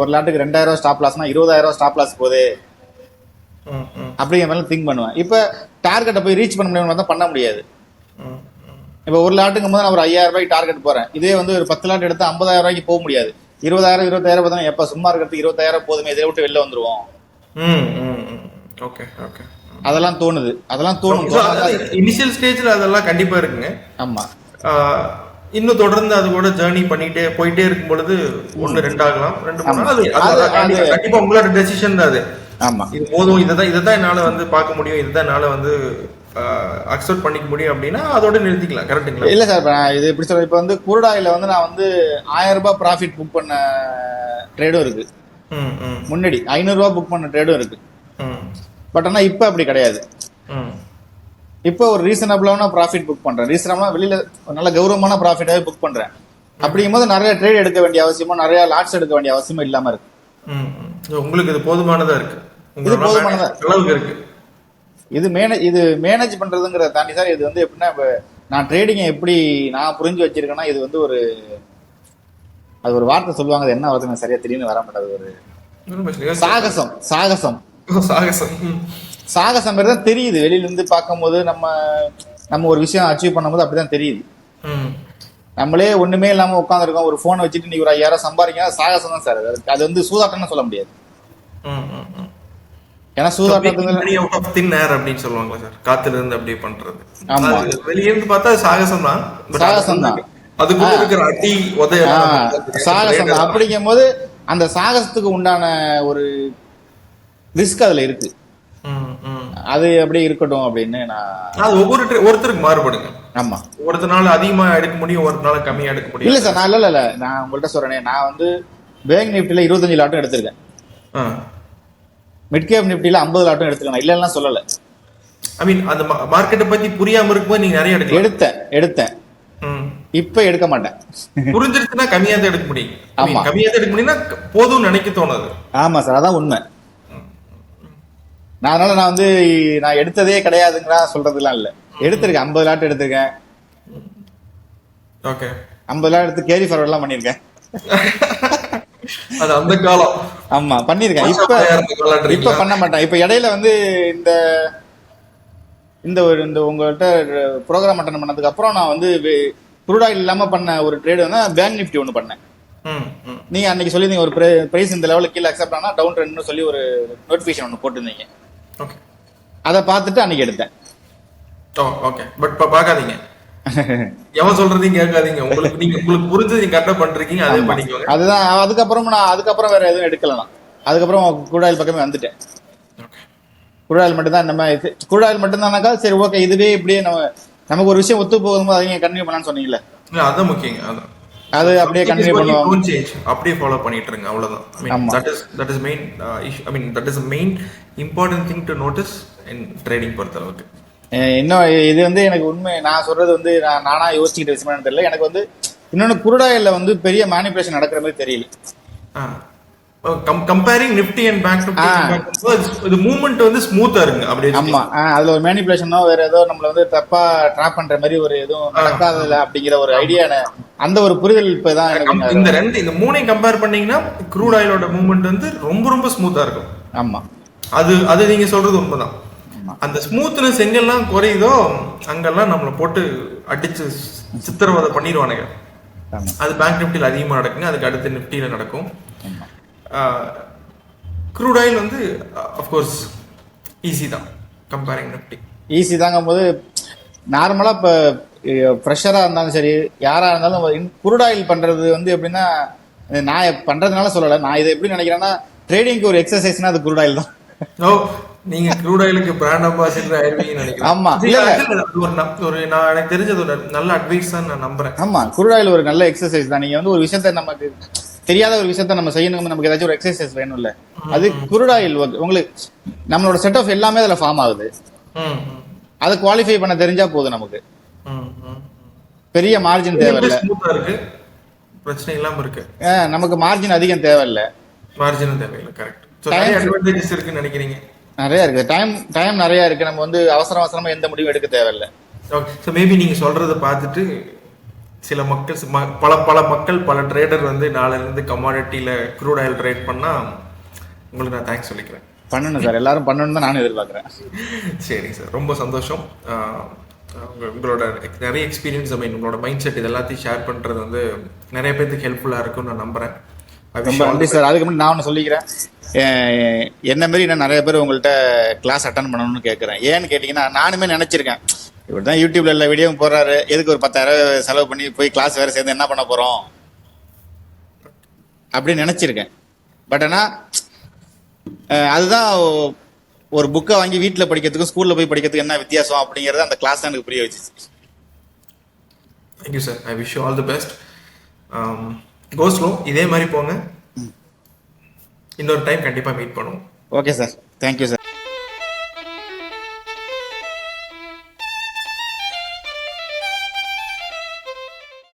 1 லாட்டுக்கு 2,000 ஸ்டாப் லாஸ்னா 20,000 ஸ்டாப் லாஸ் போகுது அப்படிங்கிற மாதிரி திங்க் பண்ணுவேன். இப்ப டார்கெட்டை போய் ரீச் பண்ண முடியும் பண்ண முடியாது. இப்ப 1 லாட்டுங்கும் போது நான் ஒரு 5,000 ரூபாய்க்கு டார்கெட் போறேன். இதே வந்து ஒரு 10 லாட் எடுத்து 50,000 ரூபாய்க்கு போக முடியாது. 20,000 பார்த்தா எப்ப சும்மா இருக்கிறதுக்கு 20,000 போதுமே, இதை விட்டு வெளில வந்துருவோம். அதெல்லாம் தோணுது, அதெல்லாம் தோணும். இனிஷியல் ஸ்டேஜ்ல அதெல்லாம் கண்டிப்பா இருக்குங்க. ஆமா, இன்னும் தொடர்ந்து அது கூட ஜேர்னி பண்ணிட்டே போயிட்டே இருக்கும் பொழுது 1 2 ஆகலாம், 2 3 கண்டிப்பா உங்களோட டெசிஷன் தான் அது. ஆமா, இது போதும், இதைதான் என்னால வந்து பார்க்க முடியும், இதுதான் என்னால வந்து அக்செப்ட் பண்ணிக்க முடியும் அப்படின்னா அதோட நிறுத்திக்கலாம். கரெக்டுங்களா? இல்ல சார், இது எப்படி சொல்ற, இப்ப வந்து குருடாயில வந்து நான் வந்து 1000 ரூபாய் ப்ராஃபிட் புக் பண்ண ட்ரேடும் இருக்கு, முன்னாடி 500 ரூபாய் புக் பண்ண ட்ரேடும் இருக்கு. பட் ஆனா இப்ப அப்படி கிடையாது. இப்ப ஒரு ரீசனபிளான ப்ராஃபிட் புக் பண்றேன், ரீசனபிளா வெளியில நல்ல கௌரவமான ப்ராஃபிட்டாவே புக் பண்றேன். அப்படிங்கும் போது நிறைய ட்ரேட் எடுக்க வேண்டிய அவசியமோ நிறைய லாட்ஸ் எடுக்க வேண்டிய அவசியமும் இல்லாம இருக்கு. உங்களுக்கு இது போதுமானதா இருக்கு, இது போதுமானதா இருக்கு. இது மேனேஜ் பண்றதுங்கிறத தாண்டி சார், இது வந்து எப்படின்னா, நான் ட்ரேடிங்கை எப்படி நான் புரிஞ்சு வச்சிருக்கேன்னா, இது வந்து அது ஒரு வார்த்தை சொல்லுவாங்க, அது என்ன வார்த்தை சரியா திடீர்னு வர மாட்டாது, ஒரு சாகசம். சாகசம் சாகசம் சாகசம் தான் தெரியுது வெளியில இருந்து பார்க்கும்போது. நம்ம ஒரு விஷயம் அச்சீவ் பண்ணும்போது அப்படிதான் தெரியுது. நம்மளே ஒண்ணுமே இல்லாம உட்காந்துருக்கோம், ஒரு போனை வச்சுட்டு நீ ஒரு 5000 சம்பாதிக்க, சாகசம் தான் சார். அது வந்து சூதாட்டம்னு சொல்ல முடியாது. ஏன்னா அப்படின்னு சொல்லுவாங்க சார், காத்துல இருந்து அப்படியே பண்றது. ஆமா, வெளியே இருந்து பார்த்தா சாகசம் தான், சாகசம் தான். அதுக்குள்ள இருக்கிற அடி உதய சாகசம் தான். அப்படிங்கும் போது அந்த சாகசத்துக்கு உண்டான ஒரு ரிஸ்க் அதுல இருக்கு. அது அப்படியே இருக்கட்டும் அப்படின்னு அது ஒருத்தருக்கு மாறுபடுங்க. ஆமா, ஒருத்தனால அதிகமா எடுக்க முடியும், ஒருத்தனால கம்மியா எடுக்க முடியும். இல்ல சார், நான் இல்ல நான் உங்கள்கிட்ட சொல்றேனே, நான் வந்து பேங்க் நிஃப்டில 25 லாட்டும் எடுத்திருக்கேன், மிட் கேப் நிஃப்டில 50 லாட்டும் எடுத்துக்கணும், இல்லன்னா சொல்லல. ஐ மீன் அந்த மார்க்கெட்டை பத்தி புரியாம இருக்கும்போது நீங்க நிறைய எடுத்தேன். இப்ப எடுக்க மாட்டேன். புரிஞ்சிருச்சுன்னா கம்மியா தான் எடுக்க முடியும். ஆமா, கம்மியா தான் எடுக்க முடியும்னா போதும் நினைக்க தோணாது. ஆமா சார், அதான் உண்மை. அதனால நான் வந்து நான் எடுத்ததே கிடையாதுங்களா சொல்றதுலாம் இல்ல, எடுத்திருக்கேன். 50 லாட் எடுத்திருக்கேன். ஓகே, 50 லாட் எடுத்து கேரி ஃபார்வர்ட் எல்லாம் பண்ணிருக்கேன். அது அந்த காலம். ஆமா, பண்ணிருக்கேன். இப்ப பண்ண மாட்டேன். இப்ப இடையில வந்து இந்த உங்கள்கிட்ட ப்ரோக்ராம் அட்டன் பண்ணதுக்கு அப்புறம் நான் வந்து குரூடாயில் இல்லாம பண்ண ஒரு ட்ரேடு வந்து பேங்க் நிஃப்டி ஒன்று பண்ணேன். நீங்க அன்னைக்கு சொல்லியிருந்தீங்க ஒரு பிரைஸ் இந்த லெவலுக்கு கீழே அக்செப்ட் ஆனா டவுன் ட்ரெண்ட்னு சொல்லி ஒரு நோட்டிபிகேஷன் ஒன்று போட்டிருந்தீங்க. அதை பார்த்துட்டு அன்னைக்கு எடுத்தேன். ஓகே, பட் பார்க்காதீங்க, எவன் சொல்றதையும் கேட்காதீங்க. உங்களுக்கு புரிஞ்சது நீங்க கரெக்டா பண்றீங்க, அதே பண்ணிக்கோங்க. அதுதான். அதுக்கப்புறம் வேற எதுவும் எடுக்கலாம். அதுக்கப்புறம் குரூடாயில் பக்கமே வந்துட்டேன். குரூடாயில் மட்டும்தான் நம்ம குரூடாயில் மட்டும்தானாக்கா சரி ஓகே, இதுவே இப்படியே நம்ம நமக்கு ஒரு விஷயம் ஒத்து போகும்போது அதையும் கண்டினியூ பண்ணலாம்னு சொன்னீங்கல்ல, இல்ல அதான் முக்கியங்க. அதான் அது அப்படியே கண்டினியூ பண்ணுவோம். டோன்ட் சேஞ்ச், அப்படியே ஃபாலோ பண்ணிட்டு இருங்க, அவ்வளவுதான். ஐ மீன் ஆமா. That is main I mean that is main important thing to notice in trading பொறுத்த அளவுக்கு. இன்னும் இது வந்து எனக்கு உண்மை, நான் சொல்றது வந்து நானா யோசிச்சுக்கிட்ட விஷயமானு தெரியல. எனக்கு வந்து இன்னொன்னு குருடாயில வந்து பெரிய மேனிபுலேஷன் நடக்கிற மாதிரி தெரியல. Comparing Nifty and bank Nifty, இது மூவ்மெண்ட் வந்து ஸ்மூத்தா இருக்கு அப்படியே. ஆமா, அதுல ஒரு மேனிபுலேஷனோ வேற ஏதோ நம்மள வந்து தப்பா ட்ராப் பண்ற மாதிரி ஒரு எதுவும் நடக்காதல அப்படிங்கிற ஒரு ஐடியா, அந்த ஒரு புரிதல் இப்பதான் எனக்கு. இந்த மூணையும் கம்பேர் பண்ணீங்கன்னா க்ரூட் ஆயிலோட மூவ்மெண்ட் வந்து ரொம்ப ரொம்ப ஸ்மூத்தா இருக்கும். ஆமா, அது நீங்க சொல்றது உண்மைதான். அந்த ஸ்மூத்னஸ் எங்கெல்லாம் குறையுதோ அங்கெல்லாம் நம்மளை போட்டு அடிச்சு சித்திரவதை பண்ணிடுவானுங்க. அது பேங்க் நிஃப்டியில் அதிகமாக நடக்குங்க, அதுக்கு அடுத்து நிஃப்டியில நடக்கும். க்ரூட் ஆயில் வந்து அஃப்கோர்ஸ் ஈஸி தான், கம்பேரிங் நிஃப்டி ஈஸி தாங்கும் போது நார்மலா இப்போ ஃப்ரெஷராக இருந்தாலும் சரி யாராக இருந்தாலும் க்ரூட் ஆயில் பண்றது வந்து எப்படின்னா, நான் பண்றதுனால சொல்லலை, நான் இதை எப்படி நினைக்கிறேன்னா ட்ரேடிங்க்கு ஒரு எக்ஸசைஸ்னா அது க்ரூட் ஆயில் தான். ஓ, நீங்க க்ரூட் ஆயிலுக்கு பிராண்ட் அம்பாசிடர் ஆயிருவீங்கன்னு நினைக்கிறேன். ஆமா, ஒரு நான் எனக்கு தெரிஞ்சது ஒரு நல்ல அட்வைஸ் தான் நான் நம்புறேன். ஆமா, க்ரூட் ஆயில் ஒரு நல்ல எக்ஸசைஸ் தான். நீங்க வந்து ஒரு விஷயத்த, நமக்கு தெரியாத ஒரு விஷயத்த நம்ம செய்யணும், நமக்கு ஏதாச்சும் ஒரு எக்ஸசைஸ் வேணும்ல, அது க்ரூட் ஆயில் உங்களுக்கு நம்மளோட செட் ஆஃப் எல்லாமே அதுல ஃபார்ம் ஆகுது. அதை குவாலிஃபை பண்ண தெரிஞ்சா போதும், நமக்கு பெரிய மார்ஜின் தேவையில்லை, பிரச்சனை இல்லாம இருக்கு, நமக்கு மார்ஜின் அதிகம் தேவையில்லை, மார்ஜினும் தேவையில்லை. கரெக்ட். நிறைய அட்வான்டேஜஸ் இருக்குன்னு நினைக்கிறீங்க. நிறைய இருக்கு, டைம் நிறைய இருக்கு, நம்ம வந்து அவசரமா எந்த முடிவும் எடுக்க தேவையில்லை. ஸோ மேபி நீங்க சொல்றதை பார்த்துட்டு சில மக்கள் பல மக்கள் பல ட்ரேடர் வந்து நாளையிலேருந்து கமாடிட்டியில் க்ரூட் ஆயில் ட்ரேட் பண்ணால் உங்களுக்கு நான் தேங்க்ஸ் சொல்லிக்கிறேன். பண்ணணும் சார், எல்லாரும் பண்ணணும் தான் நானும் எதிர்பார்க்குறேன். சரிங்க சார், ரொம்ப சந்தோஷம். உங்களோட நிறைய எக்ஸ்பீரியன்ஸ், ஐ மீன் உங்களோட மைண்ட் செட் இது எல்லாத்தையும் ஷேர் பண்ணுறது வந்து நிறைய பேருக்கு ஹெல்ப்ஃபுல்லாக இருக்கும்னு நான் நம்புகிறேன். ரொம்ப நன்றி சார். அதுக்கு முன்னாடி நான் ஒன்று சொல்லிக்கிறேன், என்ன மாரி நான் நிறைய பேர் உங்கள்கிட்ட கிளாஸ் அட்டன் பண்ணணும்னு கேட்குறேன். ஏன்னு கேட்டிங்கன்னா, நானுமே நினச்சிருக்கேன், இப்படி தான் யூடியூப்ல எல்லா வீடியோவும் போடுறாரு, எதுக்கு ஒரு 10,000 செலவு பண்ணி போய் கிளாஸ் வேறு சேர்ந்து என்ன பண்ண போகிறோம் அப்படின்னு நினச்சிருக்கேன். பட் ஆனால் அதுதான் ஒரு புக்கை வாங்கி வீட்டில் படிக்கிறதுக்கும் ஸ்கூலில் போய் படிக்கிறதுக்கு என்ன வித்தியாசம் அப்படிங்கிறது அந்த கிளாஸ் தான் எனக்கு புரிய வச்சுச்சு. Thank you sir, I wish you all the best. Go slow, இதே மாதிரி போங்க, இன்னொரு டைம் கண்டிப்பாக மீட் பண்ணுவோம். Okay sir, thank you sir.